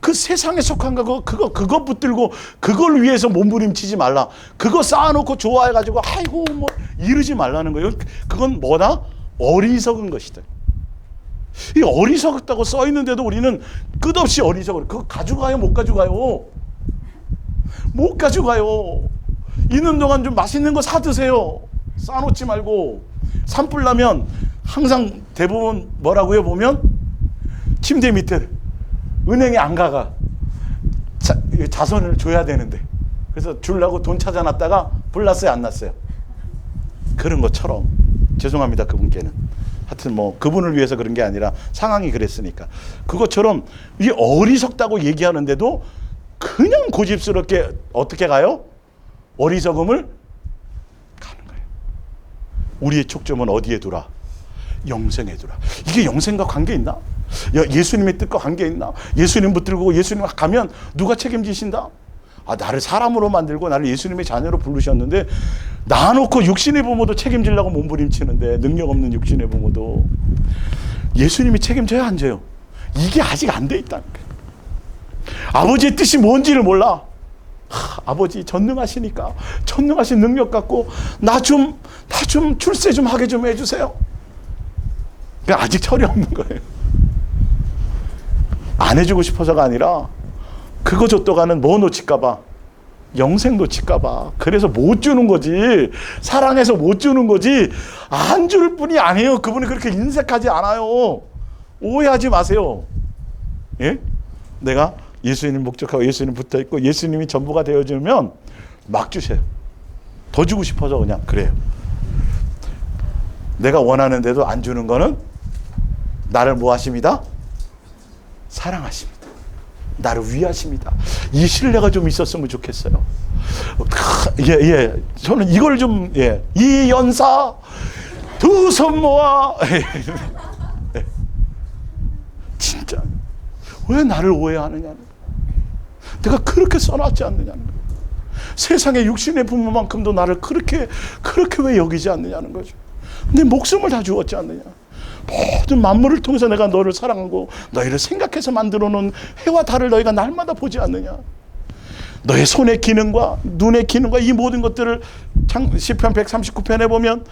Speaker 1: 그 세상에 속한 그거 붙들고 그걸 위해서 몸부림치지 말라. 그거 쌓아놓고 좋아해가지고 아이고 뭐 이러지 말라는 거예요. 그건 뭐다? 어리석은 것이다. 이 어리석다고 써 있는데도 우리는 끝없이 어리석어요. 그거 가져가요? 못 가져가요? 못 가져가요. 있는 동안 좀 맛있는 거 사 드세요. 싸놓지 말고. 산불 나면 항상 대부분 뭐라고요? 보면 침대 밑에 은행에 안 가가 자선을 줘야 되는데, 그래서 주려고 돈 찾아놨다가 불 났어요? 안 났어요? 그런 것처럼, 죄송합니다 그분께는, 하여튼 뭐 그분을 위해서 그런 게 아니라 상황이 그랬으니까, 그것처럼 이게 어리석다고 얘기하는데도 그냥 고집스럽게 어떻게 가요? 어리석음을 가는 거예요. 우리의 초점은 어디에 두라? 영생에 두라. 이게 영생과 관계 있나? 예수님의 뜻과 관계 있나? 예수님 붙들고 예수님 가면 누가 책임지신다? 나를 사람으로 만들고 나를 예수님의 자녀로 부르셨는데 놔놓고 육신의 부모도 책임지려고 몸부림치는데, 능력 없는 육신의 부모도 예수님이 책임져야 안 져요? 이게 아직 안 돼 있다니까. 아버지의 뜻이 뭔지를 몰라. 아버지 전능하시니까 전능하신 능력 갖고 나 좀 출세 좀 하게 좀 해주세요. 아직 철이 없는 거예요. 안 해주고 싶어서가 아니라 그거 줬다가는 뭐 놓칠까봐, 영생 놓칠까봐. 그래서 못 주는 거지. 사랑해서 못 주는 거지. 안 줄 뿐이 아니에요. 그분이 그렇게 인색하지 않아요. 오해하지 마세요. 예? 내가 예수님 목적하고 예수님 붙어있고 예수님이 전부가 되어주면 막 주세요. 더 주고 싶어서 그냥 그래요. 내가 원하는데도 안 주는 거는 나를 뭐 하십니다? 사랑하십니다. 나를 위하십니다. 이 신뢰가 좀 있었으면 좋겠어요. 저는 이걸 좀, 이 연사 두 손 모아. 진짜 왜 나를 오해하느냐는 거예요. 내가 그렇게 써놨지 않느냐는 거예요. 세상의 육신의 부모만큼도 나를 그렇게 왜 여기지 않느냐는 거죠. 내 목숨을 다 주었지 않느냐. 모든 만물을 통해서 내가 너를 사랑하고 너희를 생각해서 만들어 놓은 해와 달을 너희가 날마다 보지 않느냐. 너의 손의 기능과 눈의 기능과 이 모든 것들을 시편 139편에 보면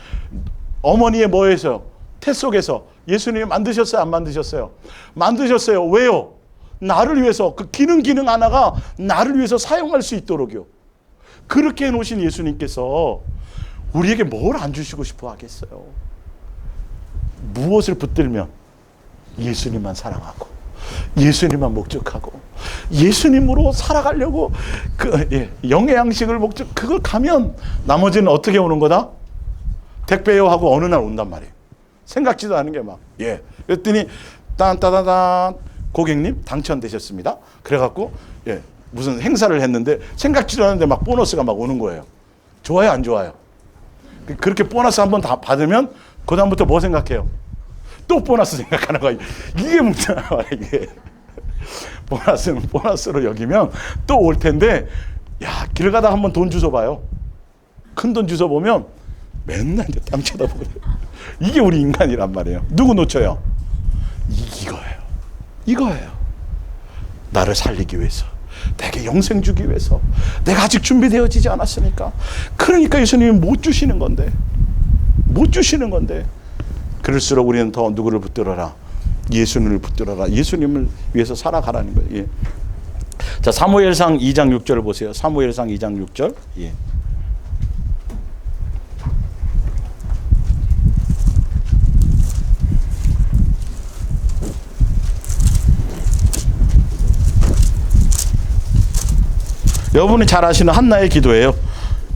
Speaker 1: 어머니의 뭐에서, 태 속에서 예수님이 만드셨어요? 안 만드셨어요? 만드셨어요. 왜요? 나를 위해서. 그 기능 하나가 나를 위해서 사용할 수 있도록요. 그렇게 해놓으신 예수님께서 우리에게 뭘 안 주시고 싶어 하겠어요? 무엇을 붙들면 예수님만 사랑하고 예수님만 목적하고 예수님으로 살아가려고 영의 양식을 목적, 그걸 가면 나머지는 어떻게 오는 거다? 택배요 하고 어느 날 온단 말이에요. 생각지도 않은 게 막, 그랬더니 딴따다단 고객님 당첨되셨습니다. 그래갖고 무슨 행사를 했는데 생각지도 않은데 막 보너스가 막 오는 거예요. 좋아요, 안 좋아요? 그렇게 보너스 한번 다 받으면 그 다음부터 뭐 생각해요? 또 보너스 생각하는 거야. 이게 문제야. 이게 보너스는 보너스로 여기면 또 올 텐데, 길 가다가 한번 돈 주워 봐요. 큰 돈 주워 보면 맨날 이제 땅 쳐다보고. 이게 우리 인간이란 말이에요. 누구 놓쳐요? 이거예요. 나를 살리기 위해서, 내게 영생 주기 위해서. 내가 아직 준비되어지지 않았으니까. 그러니까 예수님이 못 주시는 건데. 그럴수록 우리는 더 누구를 붙들어라? 예수님을 붙들어라. 예수님을 위해서 살아가라는 거예요. 자, 사무엘상 2장 6절을 보세요. 사무엘상 2장 6절. 여러분이 잘 아시는 한나의 기도예요.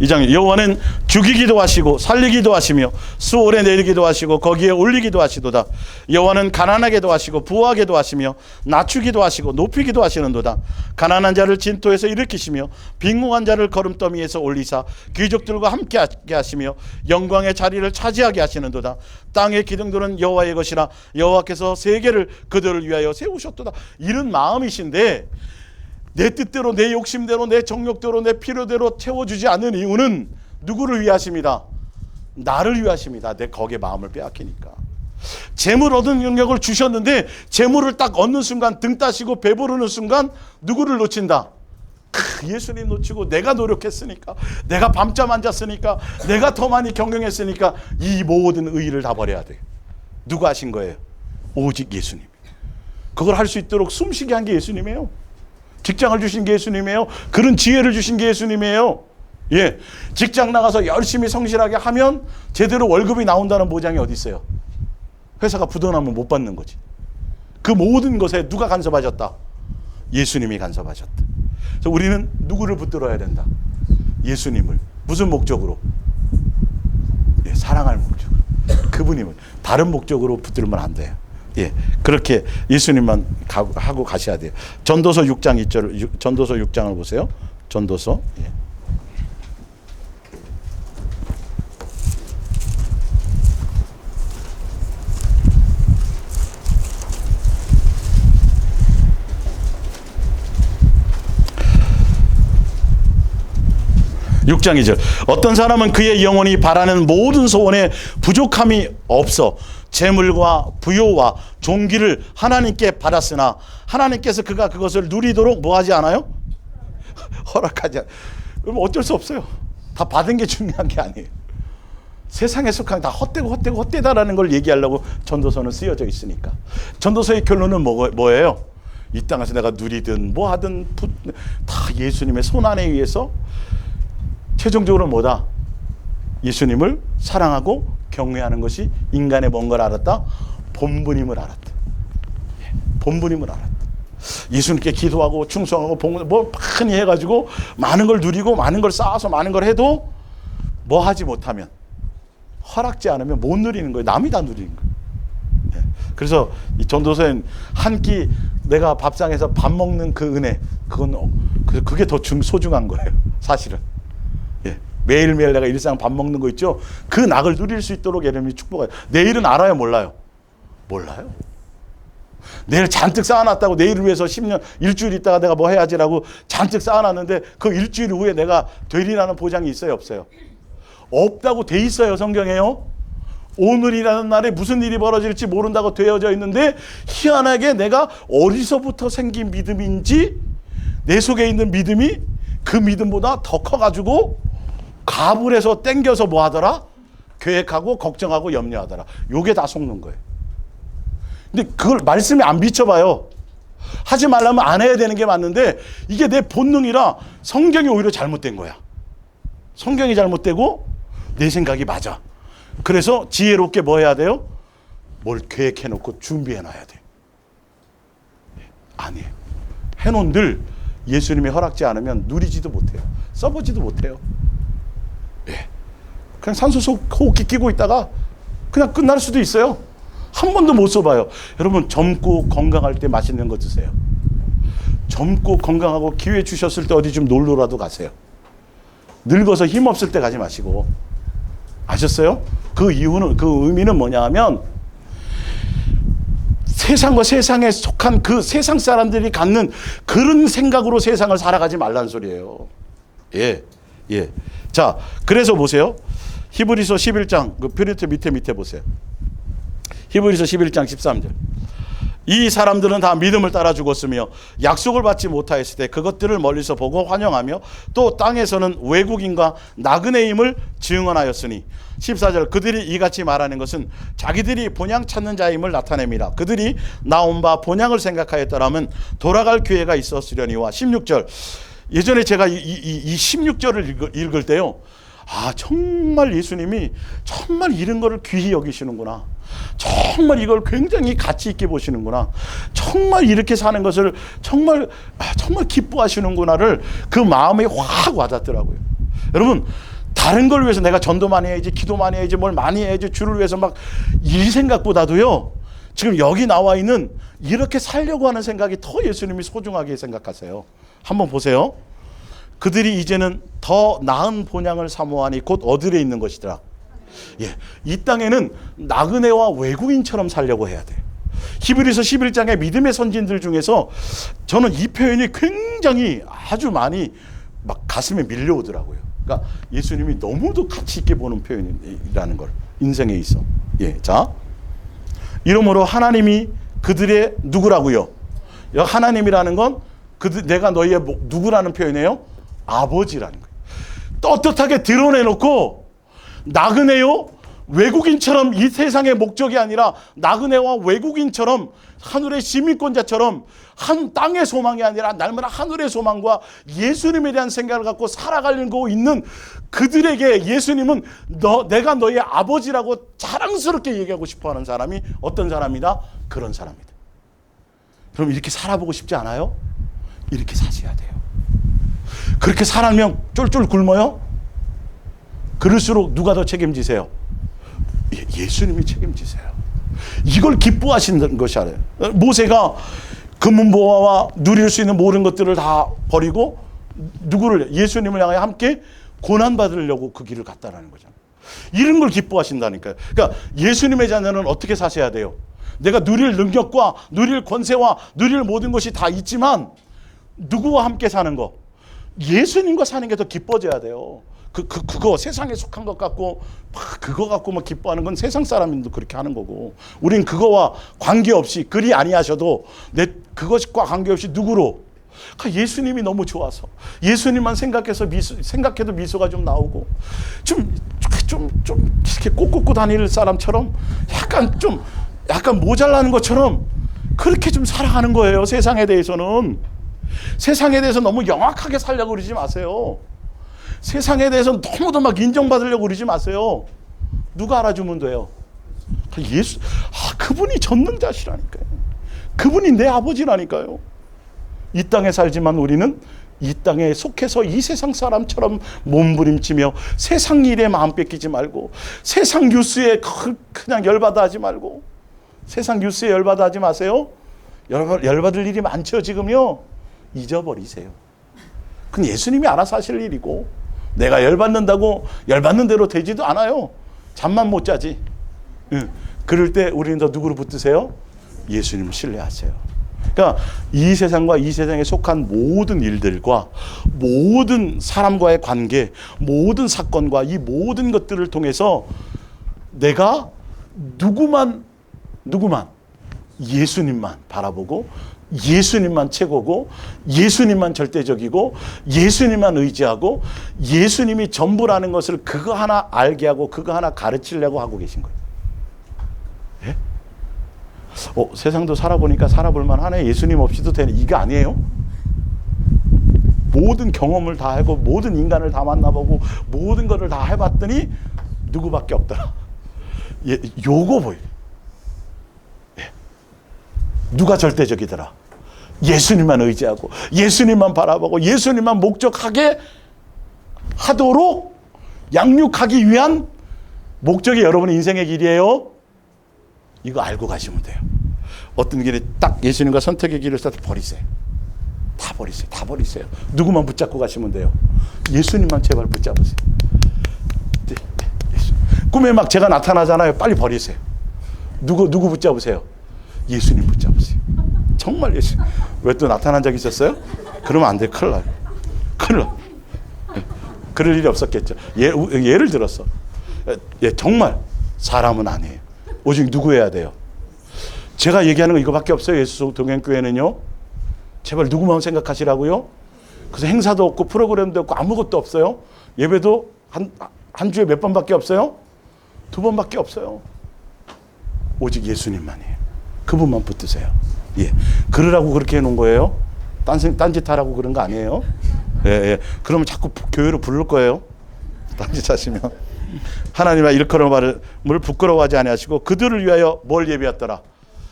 Speaker 1: 2장, 여호와는 죽이기도 하시고 살리기도 하시며 수월에 내리기도 하시고 거기에 올리기도 하시도다. 여호와는 가난하게도 하시고 부하게도 하시며 낮추기도 하시고 높이기도 하시는도다. 가난한 자를 진토에서 일으키시며 빈궁한 자를 걸음더미에서 올리사 귀족들과 함께하게 하시며 영광의 자리를 차지하게 하시는도다. 땅의 기둥들은 여호와의 것이라 여호와께서 세계를 그들을 위하여 세우셨도다. 이런 마음이신데 내 뜻대로, 내 욕심대로, 내 정욕대로, 내 필요대로 채워주지 않는 이유는 누구를 위하십니다? 나를 위하십니다. 내 거기에 마음을 빼앗기니까. 재물 얻은 영역을 주셨는데 재물을 딱 얻는 순간, 등 따시고 배부르는 순간 누구를 놓친다? 예수님 놓치고, 내가 노력했으니까, 내가 밤잠 안 잤으니까, 내가 더 많이 경영했으니까 이 모든 의의를 다 버려야 돼. 누가 하신 거예요? 오직 예수님. 그걸 할 수 있도록 숨쉬게 한 게 예수님이에요. 직장을 주신 게 예수님이에요. 그런 지혜를 주신 게 예수님이에요. 예, 직장 나가서 열심히 성실하게 하면 제대로 월급이 나온다는 보장이 어디 있어요? 회사가 부도나면 못 받는 거지. 그 모든 것에 누가 간섭하셨다? 예수님이 간섭하셨다. 그래서 우리는 누구를 붙들어야 된다? 예수님을. 무슨 목적으로? 예, 사랑할 목적으로. 그분임을. 다른 목적으로 붙들면 안 돼요. 예, 그렇게 예수님만 하고 가셔야 돼요. 전도서 6장 2절, 전도서 6장을 보세요. 전도서. 예. 6장 2절. 어떤 사람은 그의 영혼이 바라는 모든 소원에 부족함이 없어 재물과 부요와 존귀를 하나님께 받았으나 하나님께서 그가 그것을 누리도록 뭐 하지 않아요? 허락하지 않아요. 그럼 어쩔 수 없어요. 다 받은 게 중요한 게 아니에요. 세상에 속한 다 헛되다라는 걸 얘기하려고 전도서는 쓰여져 있으니까. 전도서의 결론은 뭐예요? 이 땅에서 내가 누리든 뭐 하든 다 예수님의 손안에 의해서 최종적으로 뭐다? 예수님을 사랑하고 경외하는 것이 인간의 뭔가를 알았다? 본분임을 알았다. 본분임을 알았다. 예수님께 기도하고 충성하고 뭐 많이 해가지고 많은 걸 누리고 많은 걸 쌓아서 많은 걸 해도 뭐 하지 못하면, 허락지 않으면 못 누리는 거예요. 남이 다 누리는 거예요. 그래서 이 전도서엔 한 끼 내가 밥상에서 밥 먹는 그 은혜, 그게 더 소중한 거예요. 사실은. 매일매일 내가 일상 밥 먹는 거 있죠? 그 낙을 누릴 수 있도록 예수님이 축복해요. 내일은 알아요? 몰라요? 몰라요. 내일 잔뜩 쌓아놨다고 내일을 위해서 10년, 일주일 있다가 내가 뭐 해야지라고 잔뜩 쌓아놨는데 그 일주일 후에 내가 되리라는 보장이 있어요? 없어요? 없다고 돼 있어요. 성경에요. 오늘이라는 날에 무슨 일이 벌어질지 모른다고 되어져 있는데 희한하게 내가 어디서부터 생긴 믿음인지 내 속에 있는 믿음이 그 믿음보다 더 커가지고 갑을 해서 땡겨서 뭐 하더라? 계획하고 걱정하고 염려하더라. 요게 다 속는 거예요. 근데 그걸 말씀에 안 비춰봐요. 하지 말라면 안 해야 되는 게 맞는데 이게 내 본능이라 성경이 오히려 잘못된 거야. 성경이 잘못되고 내 생각이 맞아. 그래서 지혜롭게 뭐 해야 돼요? 뭘 계획해놓고 준비해놔야 돼. 아니에요. 해놓은들 예수님이 허락지 않으면 누리지도 못해요. 써보지도 못해요. 예. 그냥 산소호흡기 끼고 있다가 그냥 끝날 수도 있어요. 한 번도 못 써봐요. 여러분, 젊고 건강할 때 맛있는 거 드세요. 젊고 건강하고 기회 주셨을 때 어디 좀 놀러라도 가세요. 늙어서 힘없을 때 가지 마시고. 아셨어요? 그 이유는, 그 의미는 뭐냐 하면 세상과 세상에 속한 그 세상 사람들이 갖는 그런 생각으로 세상을 살아가지 말라는 소리예요. 예. 예. 자, 그래서 보세요. 히브리서 11장, 그 프린트 밑에 보세요. 히브리서 11장 13절. 이 사람들은 다 믿음을 따라 죽었으며 약속을 받지 못하였을 때 그것들을 멀리서 보고 환영하며 또 땅에서는 외국인과 나그네임을 증언하였으니 14절. 그들이 이같이 말하는 것은 자기들이 본향 찾는 자임을 나타냅니다. 그들이 나온 바 본향을 생각하였더라면 돌아갈 기회가 있었으려니와 16절. 예전에 제가 이 16절을 읽을 때요, 아, 정말 예수님이 정말 이런 거를 귀히 여기시는구나. 정말 이걸 굉장히 가치 있게 보시는구나. 정말 이렇게 사는 것을 정말 기뻐하시는구나를 그 마음에 확 와닿더라고요. 여러분, 다른 걸 위해서 내가 전도 많이 해야지, 기도 많이 해야지, 뭘 많이 해야지, 주를 위해서 막 이 생각보다도요, 지금 여기 나와 있는 이렇게 살려고 하는 생각이 더 예수님이 소중하게 생각하세요. 한번 보세요. 그들이 이제는 더 나은 본향을 사모하니 곧 어디에 있는 것이더라. 예, 이 땅에는 나그네와 외국인처럼 살려고 해야 돼. 히브리서 11장의 믿음의 선진들 중에서 저는 이 표현이 굉장히 아주 많이 막 가슴에 밀려오더라고요. 그러니까 예수님이 너무도 가치 있게 보는 표현이라는 걸, 인생에 있어. 예, 자, 이러므로 하나님이 그들의 누구라고요? 하나님이라는 건 내가 너희의 누구라는 표현이에요? 아버지라는 거예요. 떳떳하게 드러내놓고 나그네요, 외국인처럼 이 세상의 목적이 아니라 나그네와 외국인처럼 하늘의 시민권자처럼 한 땅의 소망이 아니라 날마다 하늘의 소망과 예수님에 대한 생각을 갖고 살아가려고 있는 그들에게 예수님은 내가 너의 아버지라고 자랑스럽게 얘기하고 싶어하는 사람이 어떤 사람이다? 그런 사람이다. 그럼 이렇게 살아보고 싶지 않아요? 이렇게 사셔야 돼요. 그렇게 살아면 쫄쫄 굶어요? 그럴수록 누가 더 책임지세요? 예수님이 책임지세요. 이걸 기뻐하시는 것이 아니에요. 모세가 금은보화와 누릴 수 있는 모든 것들을 다 버리고 누구를? 예수님을 향해 함께 고난받으려고 그 길을 갔다라는 거잖아요. 이런 걸 기뻐하신다니까요. 그러니까 예수님의 자녀는 어떻게 사셔야 돼요? 내가 누릴 능력과 누릴 권세와 누릴 모든 것이 다 있지만 누구와 함께 사는 거? 예수님과 사는 게 더 기뻐져야 돼요. 그거 세상에 속한 것 같고 그거 갖고 막 기뻐하는 건 세상 사람들도 그렇게 하는 거고, 우린 그거와 관계없이 그리 아니하셔도 그것과 관계없이 누구로? 예수님이 너무 좋아서 예수님만 생각해도 미소가 좀 나오고 좀 이렇게 꽂고 다닐 사람처럼 약간 모자라는 것처럼 그렇게 좀 살아가는 거예요. 세상에 대해서는. 세상에 대해서 너무 영악하게 살려고 그러지 마세요. 세상에 대해서는 너무도 막 인정받으려고 그러지 마세요. 누가 알아주면 돼요? 그분이 전능자시라니까요. 그분이 내 아버지라니까요. 이 땅에 살지만 우리는 이 땅에 속해서 이 세상 사람처럼 몸부림치며 세상 일에 마음 뺏기지 말고, 세상 뉴스에 그냥 열받아 하지 말고, 세상 뉴스에 열받아 하지 마세요. 열받을 일이 많죠 지금요. 잊어버리세요. 그건 예수님이 알아서 하실 일이고, 내가 열받는다고 열받는 대로 되지도 않아요. 잠만 못 자지. 그럴 때 우리는 더 누구를 붙드세요? 예수님을 신뢰하세요. 그러니까 이 세상과 이 세상에 속한 모든 일들과 모든 사람과의 관계, 모든 사건과 이 모든 것들을 통해서 내가 누구만 예수님만 바라보고, 예수님만 최고고, 예수님만 절대적이고, 예수님만 의지하고, 예수님이 전부라는 것을 그거 하나 알게 하고 그거 하나 가르치려고 하고 계신 거예요. 예? 세상도 살아보니까 살아볼만 하네. 예수님 없이도 되네. 이게 아니에요. 모든 경험을 다 하고 모든 인간을 다 만나보고 모든 것을 다 해봤더니 누구밖에 없더라. 요거 보여. 누가 절대적이더라? 예수님만 의지하고 예수님만 바라보고 예수님만 목적하게 하도록 양육하기 위한 목적이 여러분의 인생의 길이에요. 이거 알고 가시면 돼요. 어떤 길에 딱 예수님과 선택의 길을 써서 버리세요. 다 버리세요. 누구만 붙잡고 가시면 돼요. 예수님만 제발 붙잡으세요. 꿈에 막 제가 나타나잖아요. 빨리 버리세요. 누구 붙잡으세요? 예수님 붙잡으세요. 정말 예수님. 왜 또 나타난 적 있었어요? 그러면 안 돼. 큰일 나요. 그럴 일이 없었겠죠. 예를 들었어. 정말 사람은 아니에요. 오직 누구 해야 돼요? 제가 얘기하는 거 이거밖에 없어요. 예수 동행교회는요. 제발 누구만 생각하시라고요. 그래서 행사도 없고 프로그램도 없고 아무것도 없어요. 예배도 한 주에 몇 번밖에 없어요? 2번밖에 없어요. 오직 예수님만이에요. 그분만 붙드세요. 예. 그러라고 그렇게 해놓은 거예요. 딴짓 하라고 그런 거 아니에요. 예. 그러면 자꾸 교회로 부를 거예요. 딴짓 하시면. 하나님의 일컬음을 부끄러워하지 아니하시고 그들을 위하여 뭘 예비했더라?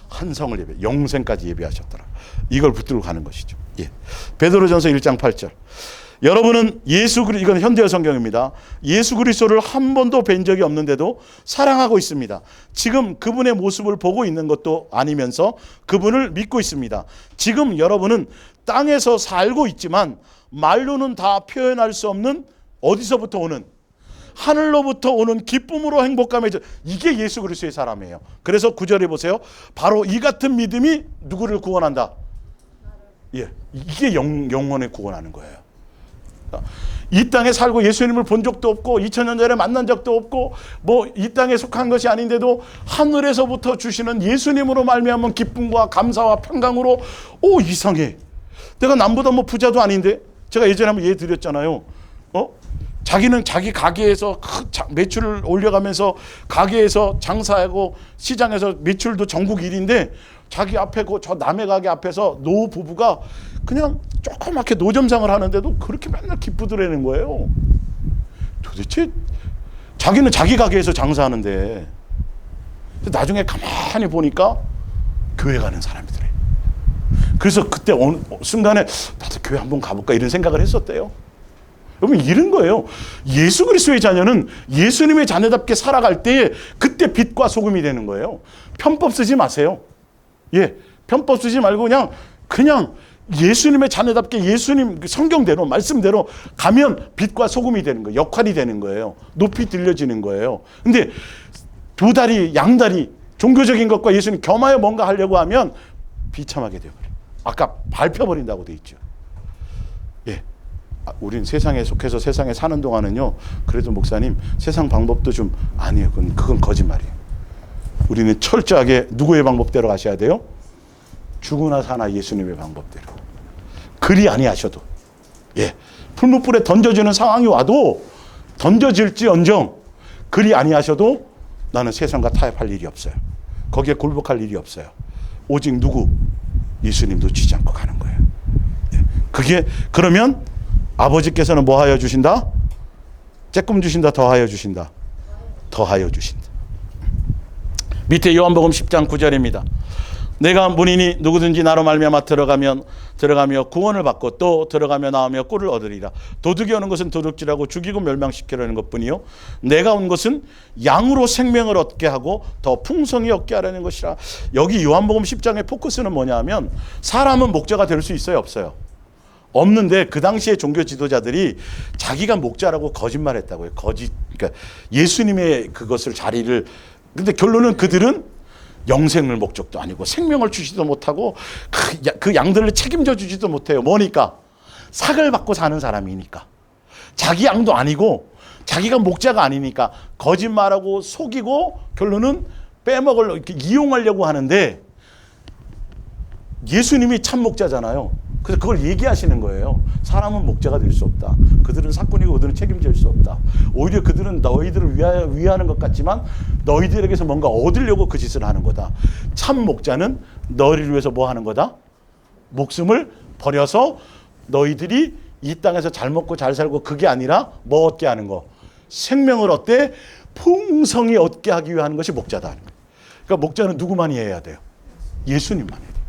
Speaker 1: 한 성을 영생까지 예비하셨더라. 이걸 붙들고 가는 것이죠. 예. 베드로전서 1장 8절. 여러분은 이건 현대어 성경입니다. 예수 그리스도를 한 번도 뵌 적이 없는데도 사랑하고 있습니다. 지금 그분의 모습을 보고 있는 것도 아니면서 그분을 믿고 있습니다. 지금 여러분은 땅에서 살고 있지만 말로는 다 표현할 수 없는 어디서부터 오는 하늘로부터 오는 기쁨으로 행복감에 이게 예수 그리스도의 사람이에요. 그래서 9절에 보세요. 바로 이 같은 믿음이 누구를 구원한다? 예, 이게 영원에 구원하는 거예요. 이 땅에 살고 예수님을 본 적도 없고 2000년 전에 만난 적도 없고 뭐 이 땅에 속한 것이 아닌데도 하늘에서부터 주시는 예수님으로 말미암은 기쁨과 감사와 평강으로 이상해. 내가 남보다 뭐 부자도 아닌데 제가 예전에 한번 예를 드렸잖아요. 자기는 자기 가게에서 매출을 올려가면서 가게에서 장사하고 시장에서 매출도 전국 1위인데 자기 앞에 저 남의 가게 앞에서 노 부부가 그냥 조그맣게 노점상을 하는데도 그렇게 맨날 기쁘더라는 거예요. 도대체 자기는 자기 가게에서 장사하는데 나중에 가만히 보니까 교회 가는 사람이더래. 그래서 그때 어느 순간에 나도 교회 한번 가볼까 이런 생각을 했었대요. 여러분 이런 거예요. 예수 그리스도의 자녀는 예수님의 자녀답게 살아갈 때에 그때 빛과 소금이 되는 거예요. 편법 쓰지 마세요. 예, 편법 쓰지 말고 그냥 예수님의 자녀답게 예수님 성경대로 말씀대로 가면 빛과 소금이 되는 거예요. 역할이 되는 거예요. 높이 들려지는 거예요. 근데 두 다리 양다리 종교적인 것과 예수님 겸하여 뭔가 하려고 하면 비참하게 되어버려요. 아까 밟혀버린다고 돼 있죠. 예, 우린 세상에 속해서 세상에 사는 동안은요, 그래도 목사님 세상 방법도 좀 아니에요. 그건 거짓말이에요. 우리는 철저하게 누구의 방법대로 가셔야 돼요? 죽으나 사나 예수님의 방법대로. 그리 아니하셔도, 예, 풀무불에 던져지는 상황이 와도 던져질지언정 그리 아니하셔도 나는 세상과 타협할 일이 없어요. 거기에 굴복할 일이 없어요. 오직 누구? 예수님 놓치지 않고 가는 거예요. 예. 그게 그러면 아버지께서는 뭐 하여 주신다? 쬐끔 주신다? 더하여 주신다? 더하여 주신다. 밑에 요한복음 10장 9절입니다. 내가 문이니 누구든지 나로 말미암아 들어가며 구원을 받고 또 들어가며 나오며 꿀을 얻으리라. 도둑이 오는 것은 도둑질하고 죽이고 멸망시키려는 것뿐이요 내가 온 것은 양으로 생명을 얻게 하고 더 풍성히 얻게 하려는 것이라. 여기 요한복음 10장의 포커스는 뭐냐 하면 사람은 목자가 될 수 있어요, 없어요? 없는데 그 당시에 종교 지도자들이 자기가 목자라고 거짓말했다고요. 그러니까 예수님의 그것을 자리를. 근데 결론은 그들은 영생을 목적도 아니고 생명을 주지도 못하고 그 양들을 책임져 주지도 못해요. 뭐니까? 삭을 받고 사는 사람이니까. 자기 양도 아니고 자기가 목자가 아니니까 거짓말하고 속이고 결론은 빼먹으려고 이렇게 이용하려고 하는데 예수님이 참 목자잖아요. 그래서 그걸 얘기하시는 거예요. 사람은 목자가 될 수 없다. 그들은 사꾼이고 그들은 책임질 수 없다. 오히려 그들은 너희들을 위하는 것 같지만 너희들에게서 뭔가 얻으려고 그 짓을 하는 거다. 참 목자는 너희를 위해서 뭐 하는 거다? 목숨을 버려서 너희들이 이 땅에서 잘 먹고 잘 살고 그게 아니라 뭐 얻게 하는 거? 생명을 얻되 풍성히 얻게 하기 위해 하는 것이 목자다. 그러니까 목자는 누구만이 해야 돼요? 예수님만 해야 돼요.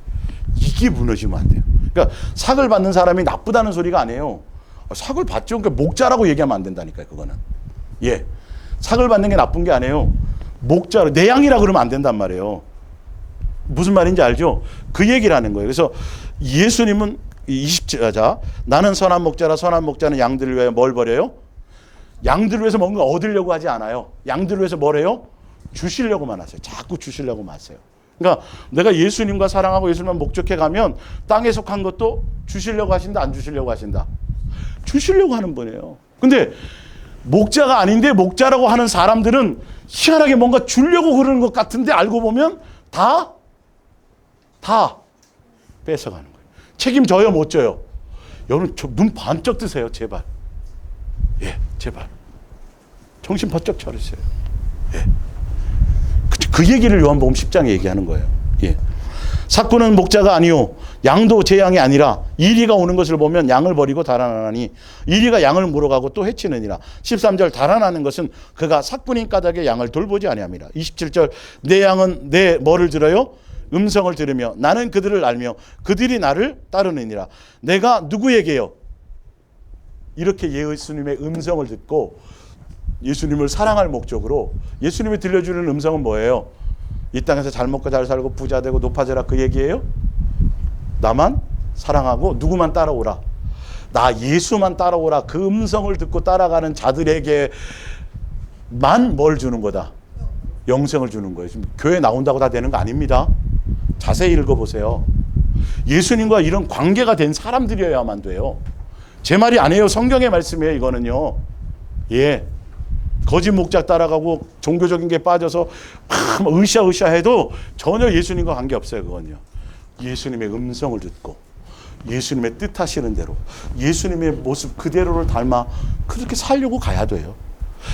Speaker 1: 이게 무너지면 안 돼요. 그러니까 삭을 받는 사람이 나쁘다는 소리가 아니에요. 삭을 받죠. 그러니까 목자라고 얘기하면 안 된다니까요. 그거는. 예, 삭을 받는 게 나쁜 게 아니에요. 목자로 내 양이라 그러면 안 된단 말이에요. 무슨 말인지 알죠? 그 얘기를 하는 거예요. 그래서 예수님은 20자 나는 선한 목자라. 선한 목자는 양들을 위하여 뭘 버려요? 양들을 위해서 뭔가 얻으려고 하지 않아요. 양들을 위해서 뭘 해요? 주시려고만 하세요. 자꾸 주시려고만 하세요. 그러니까 내가 예수님과 사랑하고 예수님만 목적해 가면 땅에 속한 것도 주시려고 하신다, 안 주시려고 하신다? 주시려고 하는 분이에요. 근데 목자가 아닌데 목자라고 하는 사람들은 희한하게 뭔가 주려고 그러는 것 같은데 알고 보면 다 뺏어가는 거예요. 책임져요, 못 져요? 여러분 눈 반짝 뜨세요, 제발. 예, 제발. 정신 번쩍 차리세요. 예. 그 얘기를 요한복음 10장에 얘기하는 거예요. 예. 삭구는 목자가 아니요 양도 제 양이 아니라 이리가 오는 것을 보면 양을 버리고 달아나니 이리가 양을 물어가고 또 해치느니라. 13절 달아나는 것은 그가 삭군인 까닭에 양을 돌보지 아니함이라. 27절 내 양은 내 뭐를 들어요? 음성을 들으며 나는 그들을 알며 그들이 나를 따르느니라. 내가 누구에게요? 이렇게 예수님의 음성을 듣고 예수님을 사랑할 목적으로 예수님이 들려주는 음성은 뭐예요? 이 땅에서 잘 먹고 잘 살고 부자 되고 높아져라 그 얘기예요? 나만 사랑하고 누구만 따라오라. 나 예수만 따라오라. 그 음성을 듣고 따라가는 자들에게만 뭘 주는 거다? 영생을 주는 거예요. 지금 교회 나온다고 다 되는 거 아닙니다. 자세히 읽어보세요. 예수님과 이런 관계가 된 사람들이어야만 돼요. 제 말이 아니에요. 성경의 말씀이에요. 이거는요. 예. 거짓 목자 따라가고 종교적인 게 빠져서 으쌰으쌰 해도 전혀 예수님과 관계없어요. 그건요. 예수님의 음성을 듣고 예수님의 뜻하시는 대로 예수님의 모습 그대로를 닮아 그렇게 살려고 가야 돼요.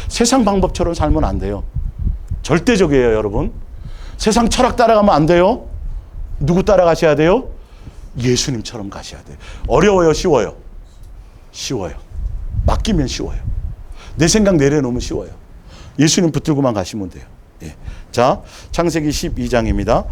Speaker 1: 세상 방법처럼 살면 안 돼요. 절대적이에요, 여러분. 세상 철학 따라가면 안 돼요. 누구 따라가셔야 돼요? 예수님처럼 가셔야 돼요. 어려워요, 쉬워요? 쉬워요. 맡기면 쉬워요. 내 생각 내려놓으면 쉬워요. 예수님 붙들고만 가시면 돼요. 예. 자, 창세기 12장입니다.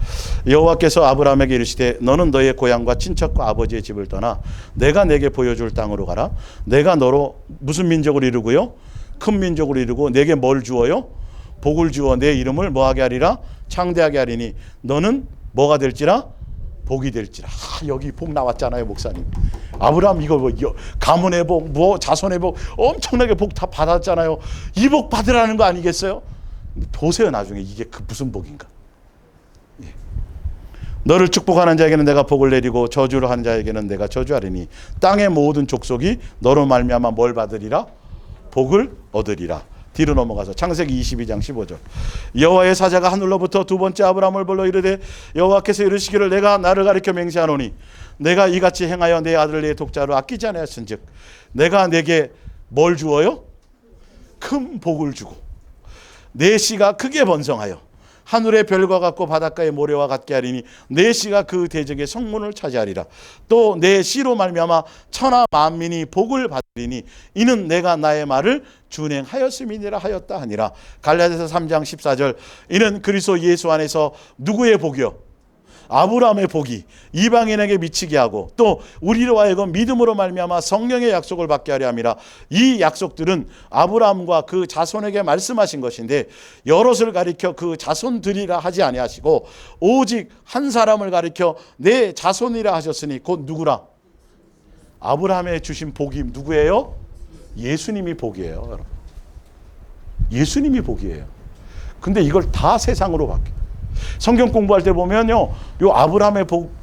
Speaker 1: 여호와께서 아브라함에게 이르시되 너는 너의 고향과 친척과 아버지의 집을 떠나 내가 내게 보여줄 땅으로 가라. 내가 너로 무슨 민족을 이루고요? 큰 민족을 이루고 내게 뭘 주어요? 복을 주어 내 이름을 뭐하게 하리라? 창대하게 하리니 너는 뭐가 될지라? 복이 될지라. 여기 복 나왔잖아요, 목사님. 아브라함 이거 뭐 가문의 복, 뭐 자손의 복 엄청나게 복 다 받았잖아요. 이 복 받으라는 거 아니겠어요? 보세요, 나중에 이게 그 무슨 복인가. 예. 너를 축복하는 자에게는 내가 복을 내리고 저주를 하는 자에게는 내가 저주하리니 땅의 모든 족속이 너로 말미암아 뭘 받으리라? 복을 얻으리라. 뒤로 넘어가서 창세기 22장 15절. 여호와의 사자가 하늘로부터 두 번째 아브라함을 불러 이르되 여호와께서 이르시기를 내가 나를 가리켜 맹세하노니 내가 이같이 행하여 내 아들을 내 독자로 아끼지 아니하신즉 내가 내게 뭘 주어요? 큰 복을 주고 내 씨가 크게 번성하여 하늘의 별과 같고 바닷가의 모래와 같게 하리니 내 씨가 그 대적의 성문을 차지하리라. 또 내 씨로 말미암아 천하 만민이 복을 받으리니 이는 내가 나의 말을 준행하였음이니라 하였다 하니라. 갈라디아서 3장 14절. 이는 그리스도 예수 안에서 누구의 복이요? 아브라함의 복이 이방인에게 미치게 하고 또 우리로 하여금 믿음으로 말미암아 성령의 약속을 받게 하려 함이라. 이 약속들은 아브라함과 그 자손에게 말씀하신 것인데 여럿을 가리켜 그 자손들이라 하지 아니하시고 오직 한 사람을 가리켜 내 자손이라 하셨으니 곧 누구라? 아브라함의 주신 복이 누구예요? 예수님이 복이에요, 여러분. 예수님이 복이에요. 근데 이걸 다 세상으로 바뀌어요. 성경 공부할 때 보면요, 요 아브라함의 복,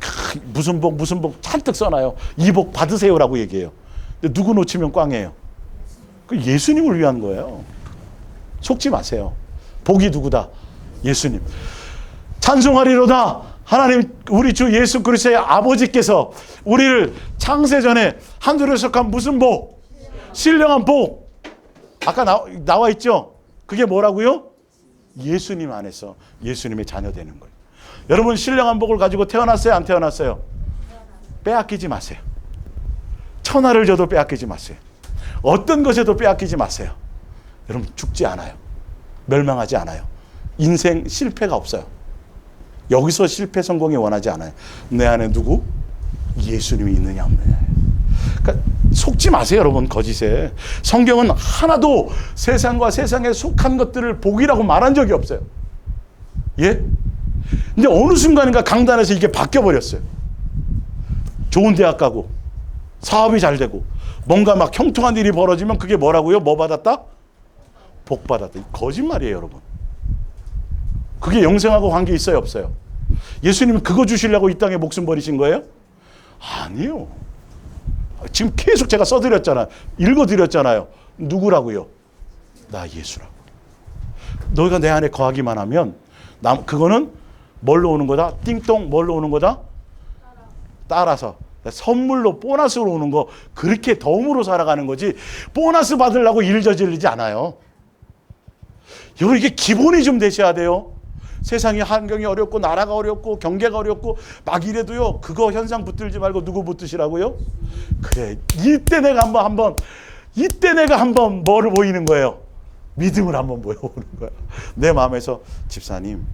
Speaker 1: 무슨 복 잔뜩 써놔요. 이 복 받으세요라고 얘기해요. 근데 누구 놓치면 꽝이에요. 그 예수님을 위한 거예요. 속지 마세요. 복이 누구다? 예수님. 찬송하리로다. 하나님, 우리 주 예수 그리스도의 아버지께서 우리를 창세전에 하늘에 속한 무슨 복? 신령한 복. 아까 나와 있죠? 그게 뭐라고요? 예수님 안에서 예수님의 자녀 되는 거예요. 여러분, 신령한 복을 가지고 태어났어요? 안 태어났어요? 빼앗기지 마세요. 천하를 줘도 빼앗기지 마세요. 어떤 것에도 빼앗기지 마세요. 여러분, 죽지 않아요. 멸망하지 않아요. 인생 실패가 없어요. 여기서 실패 성공이 원하지 않아요. 내 안에 누구? 예수님이 있느냐 없느냐. 그러니까 속지 마세요, 여러분, 거짓에. 성경은 하나도 세상과 세상에 속한 것들을 복이라고 말한 적이 없어요. 예? 근데 어느 순간인가 강단에서 이게 바뀌어버렸어요. 좋은 대학 가고 사업이 잘 되고 뭔가 막 형통한 일이 벌어지면 그게 뭐라고요? 뭐 받았다? 복 받았다. 거짓말이에요, 여러분. 그게 영생하고 관계 있어요, 없어요? 예수님은 그거 주시려고 이 땅에 목숨 버리신 거예요? 아니요. 지금 계속 제가 써드렸잖아요. 읽어드렸잖아요. 누구라고요? 나 예수라고. 너희가 내 안에 거하기만 하면 그거는 뭘로 오는 거다? 띵동 뭘로 오는 거다? 따라서. 선물로 보너스로 오는 거, 그렇게 덤으로 살아가는 거지 보너스 받으려고 일 저지르지 않아요. 여러분, 이게 기본이 좀 되셔야 돼요. 세상이 환경이 어렵고 나라가 어렵고 경계가 어렵고 막 이래도요, 그거 현상 붙들지 말고 누구 붙드시라고요? 그래, 이때 내가 한번 뭐를 보이는 거예요? 믿음을 한번 보여보는 거야. 내 마음에서 집사님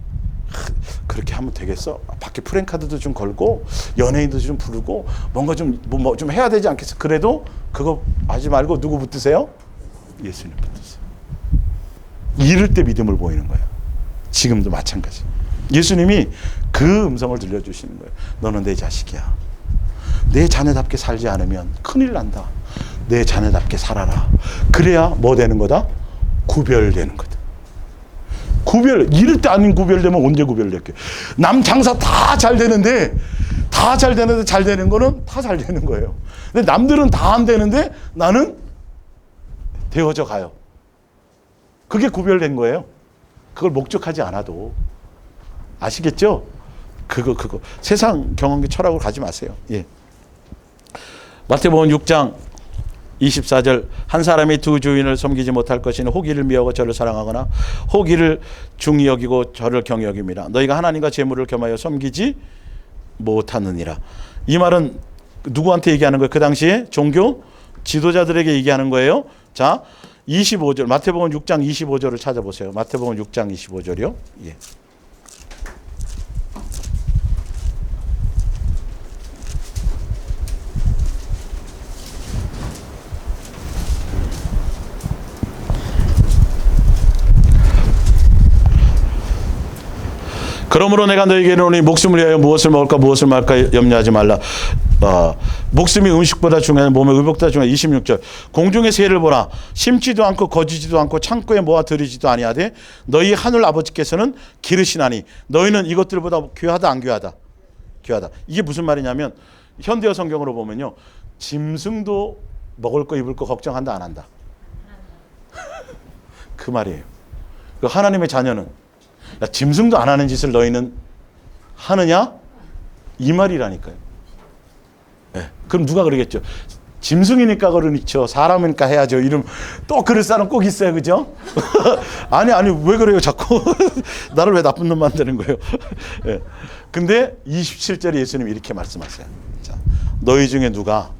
Speaker 1: 그렇게 하면 되겠어? 밖에 프랜카드도 좀 걸고 연예인도 좀 부르고 뭔가 좀 뭐 좀 해야 되지 않겠어? 그래도 그거 하지 말고 누구 붙드세요? 예수님 붙드세요. 이럴 때 믿음을 보이는 거예요. 지금도 마찬가지. 예수님이 그 음성을 들려주시는 거예요. 너는 내 자식이야. 내 자녀답게 살지 않으면 큰일 난다. 내 자녀답게 살아라. 그래야 뭐 되는 거다? 구별되는 거다. 이럴 때 아닌 구별되면 언제 구별될게? 남 장사 다 잘 되는데 잘 되는 거는 다 잘 되는 거예요. 근데 남들은 다 안 되는데 나는 되어져 가요. 그게 구별된 거예요. 그걸 목적하지 않아도. 아시겠죠? 그거 세상 경험기 철학으로 가지 마세요. 예. 마태복음 6장 24절 한 사람이 두 주인을 섬기지 못할 것이니 혹 이를 미워하고 저를 사랑하거나 혹 이를 중히 여기고 저를 경히 여김이라. 너희가 하나님과 재물을 겸하여 섬기지 못하느니라. 이 말은 누구한테 얘기하는 거예요? 그 당시에 종교 지도자들에게 얘기하는 거예요. 자, 25절 마태복음 6장 25절을 찾아보세요. 마태복음 6장 25절이요. 예. 그러므로 내가 너에게 이르노니 목숨을 위하여 무엇을 먹을까 무엇을 말까 염려하지 말라. 목숨이 음식보다 중요한 몸의 의복보다 중요한 26절 공중의 새를 보라. 심지도 않고 거지지도 않고 창고에 모아 들이지도 아니하되 너희 하늘 아버지께서는 기르시나니 너희는 이것들보다 귀하다 안 귀하다? 귀하다. 이게 무슨 말이냐면 현대어 성경으로 보면요. 짐승도 먹을 거 입을 거 걱정한다 안 한다? 그 말이에요. 그 하나님의 자녀는 야, 짐승도 안 하는 짓을 너희는 하느냐? 이 말이라니까요. 네. 그럼 누가 그러겠죠? 짐승이니까 그러니까 사람이니까 해야죠. 이름 또 그럴 사람 꼭 있어요. 그죠? 아니 왜 그래요 자꾸. 나를 왜 나쁜 놈 만드는 거예요. 네. 근데 27절에 예수님이 이렇게 말씀하세요. 자, 너희 중에 누가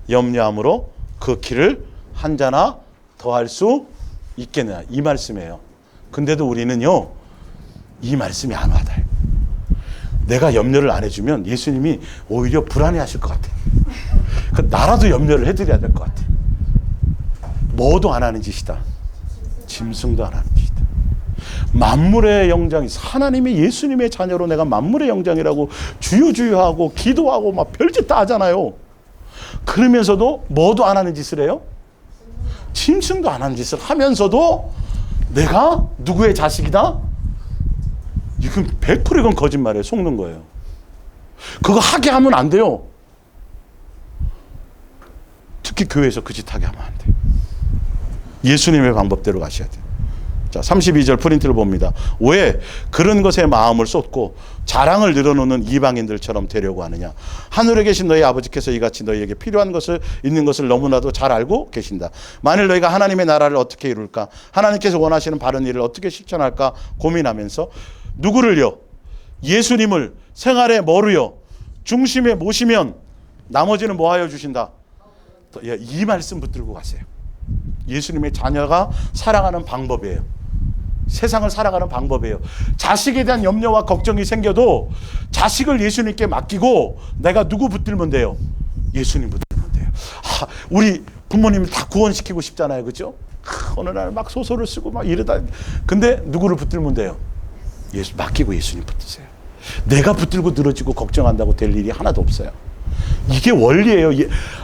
Speaker 1: 염려함으로 그 키를 한 자나 더할 수 있겠느냐. 이 말씀이에요. 근데도 우리는요. 이 말씀이 안 와닿아요. 내가 염려를 안 해주면 예수님이 오히려 불안해하실 것 같아요. 나라도 염려를 해드려야 될 것 같아요. 뭐도 안 하는 짓이다. 짐승도 안 하는 짓이다. 만물의 영장이 하나님이 예수님의 자녀로 내가 만물의 영장이라고 주유하고 기도하고 막 별짓 다 하잖아요. 그러면서도 뭐도 안 하는 짓을 해요? 짐승도 안 하는 짓을 하면서도 내가 누구의 자식이다? 이건 100% 이건 거짓말이에요. 속는 거예요. 그거 하게 하면 안 돼요. 특히 교회에서 그 짓 하게 하면 안 돼요. 예수님의 방법대로 가셔야 돼요. 자, 32절 프린트를 봅니다. 왜 그런 것에 마음을 쏟고 자랑을 늘어놓는 이방인들처럼 되려고 하느냐. 하늘에 계신 너희 아버지께서 이같이 너희에게 필요한 것을 있는 것을 너무나도 잘 알고 계신다. 만일 너희가 하나님의 나라를 어떻게 이룰까, 하나님께서 원하시는 바른 일을 어떻게 실천할까 고민하면서 누구를요? 예수님을 생활의 머루요 중심에 모시면 나머지는 뭐 하여 주신다? 이 말씀 붙들고 가세요. 예수님의 자녀가 살아가는 방법이에요. 세상을 살아가는 방법이에요. 자식에 대한 염려와 걱정이 생겨도 자식을 예수님께 맡기고 내가 누구 붙들면 돼요? 예수님 붙들면 돼요. 우리 부모님을 다 구원시키고 싶잖아요. 그죠? 어느 날 막 소설을 쓰고 막 이러다. 근데 누구를 붙들면 돼요? 예수 맡기고 예수님 붙드세요. 내가 붙들고 늘어지고 걱정한다고 될 일이 하나도 없어요. 이게 원리예요.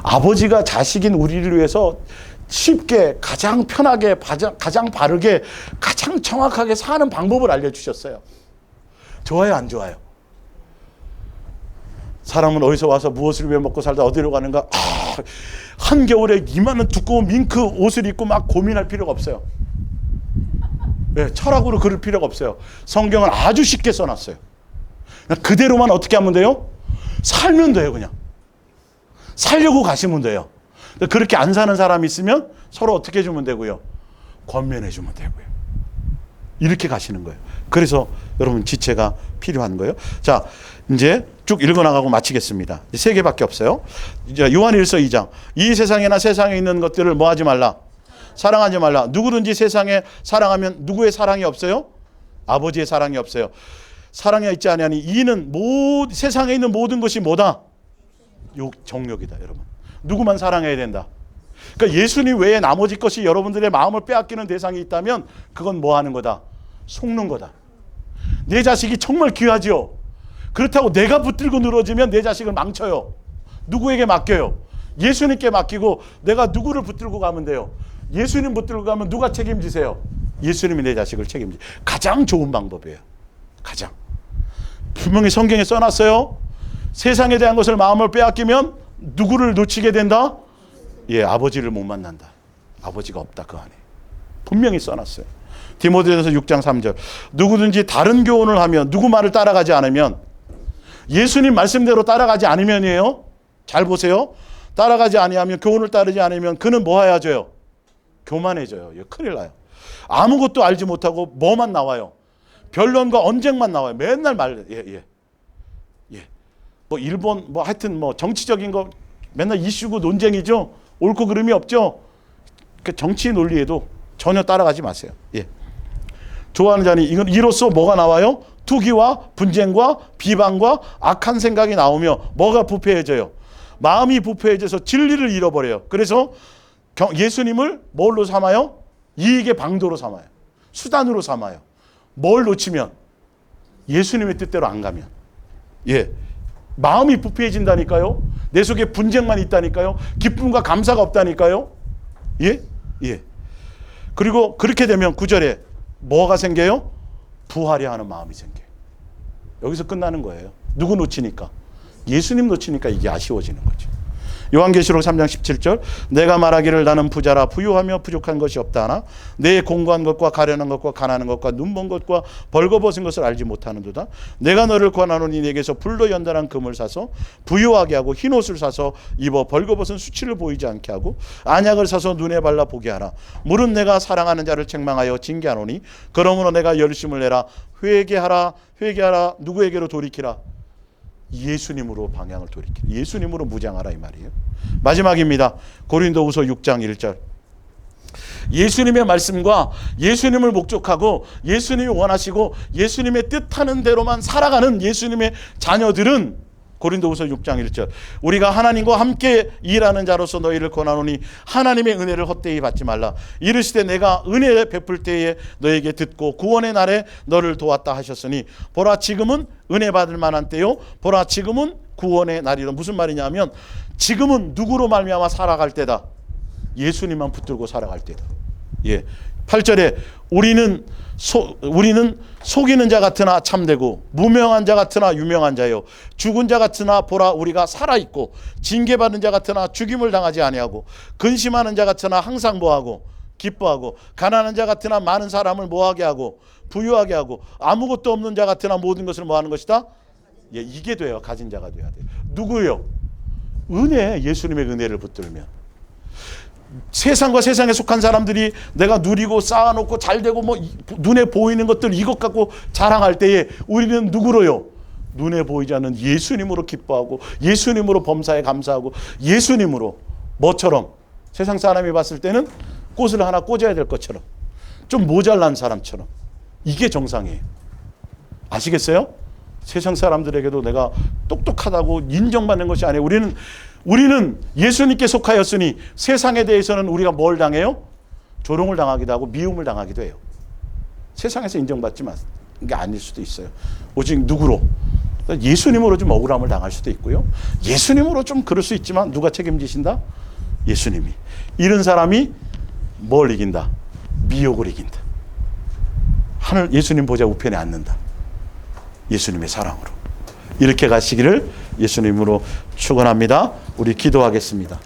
Speaker 1: 아버지가 자식인 우리를 위해서 쉽게 가장 편하게 가장 바르게 가장 정확하게 사는 방법을 알려주셨어요. 좋아요 안 좋아요? 사람은 어디서 와서 무엇을 위해 먹고 살다 어디로 가는가. 한겨울에 이만한 두꺼운 밍크 옷을 입고 막 고민할 필요가 없어요. 네, 철학으로 그럴 필요가 없어요. 성경은 아주 쉽게 써놨어요. 그대로만 어떻게 하면 돼요? 살면 돼요. 그냥 살려고 가시면 돼요. 그렇게 안 사는 사람이 있으면 서로 어떻게 해주면 되고요? 권면해 주면 되고요. 이렇게 가시는 거예요. 그래서 여러분 지체가 필요한 거예요. 자, 이제 쭉 읽어나가고 마치겠습니다. 3개밖에 없어요. 이제 요한일서 2장. 이 세상에나 세상에 있는 것들을 뭐 하지 말라? 사랑하지 말라. 누구든지 세상에 사랑하면 누구의 사랑이 없어요? 아버지의 사랑이 없어요. 사랑이 있지 아니하니 이는 세상에 있는 모든 것이 뭐다? 정욕이다. 여러분. 누구만 사랑해야 된다. 그러니까 예수님 외에 나머지 것이 여러분들의 마음을 빼앗기는 대상이 있다면 그건 뭐 하는 거다? 속는 거다. 내 자식이 정말 귀하죠. 그렇다고 내가 붙들고 늘어지면 내 자식을 망쳐요. 누구에게 맡겨요? 예수님께 맡기고 내가 누구를 붙들고 가면 돼요? 예수님 붙들고 가면 누가 책임지세요? 예수님이 내 자식을 책임지. 가장 좋은 방법이에요. 가장. 분명히 성경에 써놨어요. 세상에 대한 것을 마음을 빼앗기면 누구를 놓치게 된다? 아버지를 못 만난다. 아버지가 없다 그 안에. 분명히 써놨어요. 디모데전서 6장 3절. 누구든지 다른 교훈을 하면 누구 말을 따라가지 않으면 예수님 말씀대로 따라가지 않으면이에요. 잘 보세요. 따라가지 아니하면, 교훈을 따르지 않으면 그는 뭐 해야죠? 교만해져요. 큰일 나요. 아무것도 알지 못하고 뭐만 나와요? 변론과 언쟁만 나와요. 맨날 뭐 일본 뭐 하여튼 뭐 정치적인 거 맨날 이슈고 논쟁이죠. 옳고 그름이 없죠. 그 정치 논리에도 전혀 따라가지 마세요. 좋아하는 자니 이로써 뭐가 나와요? 투기와 분쟁과 비방과 악한 생각이 나오며 뭐가 부패해져요? 마음이 부패해져서 진리를 잃어버려요. 그래서 예수님을 뭘로 삼아요? 이익의 방도로 삼아요. 수단으로 삼아요. 뭘 놓치면? 예수님의 뜻대로 안 가면. 마음이 부패해진다니까요. 내 속에 분쟁만 있다니까요. 기쁨과 감사가 없다니까요. 그리고 그렇게 되면 9절에 뭐가 생겨요? 부하려 하는 마음이 생겨요. 여기서 끝나는 거예요. 누구 놓치니까? 예수님 놓치니까 이게 아쉬워지는 거죠. 요한계시록 3장 17절 내가 말하기를 나는 부자라 부유하며 부족한 것이 없다 하나 내 공고한 것과 가련한 것과 가난한 것과 눈먼 것과 벌거벗은 것을 알지 못하는도다. 내가 너를 권하노니 내게서 불로 연단한 금을 사서 부유하게 하고 흰옷을 사서 입어 벌거벗은 수치를 보이지 않게 하고 안약을 사서 눈에 발라 보게 하라. 물은 내가 사랑하는 자를 책망하여 징계하노니 그러므로 내가 열심을 내라. 회개하라 회개하라. 누구에게로 돌이키라? 예수님으로 방향을 돌이키라. 예수님으로 무장하라 이 말이에요. 마지막입니다. 고린도후서 6장 1절. 예수님의 말씀과 예수님을 목적하고 예수님이 원하시고 예수님의 뜻하는 대로만 살아가는 예수님의 자녀들은 고린도후서 6장 1절 우리가 하나님과 함께 일하는 자로서 너희를 권하노니 하나님의 은혜를 헛되이 받지 말라. 이르시되 내가 은혜 베풀 때에 너에게 듣고 구원의 날에 너를 도왔다 하셨으니 보라 지금은 은혜 받을 만한 때요 보라 지금은 구원의 날이라. 무슨 말이냐면 지금은 누구로 말미암아 살아갈 때다? 예수님만 붙들고 살아갈 때다. 8절에 우리는 속이는 자 같으나 참되고 무명한 자 같으나 유명한 자요 죽은 자 같으나 보라 우리가 살아있고 징계받은 자 같으나 죽임을 당하지 아니하고 근심하는 자 같으나 항상 뭐하고 기뻐하고 가난한 자 같으나 많은 사람을 뭐하게 하고 부유하게 하고 아무것도 없는 자 같으나 모든 것을 뭐하는 것이다? 이게 돼요. 가진 자가 돼야 돼요. 누구요? 은혜, 예수님의 은혜를 붙들면. 세상과 세상에 속한 사람들이 내가 누리고 쌓아놓고 잘되고 뭐 눈에 보이는 것들 이것 갖고 자랑할 때에 우리는 누구로요? 눈에 보이지 않는 예수님으로 기뻐하고 예수님으로 범사에 감사하고 예수님으로 뭐처럼 세상 사람이 봤을 때는 꽃을 하나 꽂아야 될 것처럼 좀 모자란 사람처럼 이게 정상이에요. 아시겠어요? 세상 사람들에게도 내가 똑똑하다고 인정받는 것이 아니에요. 우리는 예수님께 속하였으니 세상에 대해서는 우리가 뭘 당해요? 조롱을 당하기도 하고 미움을 당하기도 해요. 세상에서 인정받지만 이게 아닐 수도 있어요. 오직 누구로? 예수님으로 좀 억울함을 당할 수도 있고요. 예수님으로 좀 그럴 수 있지만 누가 책임지신다? 예수님이. 이런 사람이 뭘 이긴다? 미혹을 이긴다. 하늘 예수님 보좌 우편에 앉는다. 예수님의 사랑으로. 이렇게 가시기를 예수님으로 축원합니다. 우리 기도하겠습니다.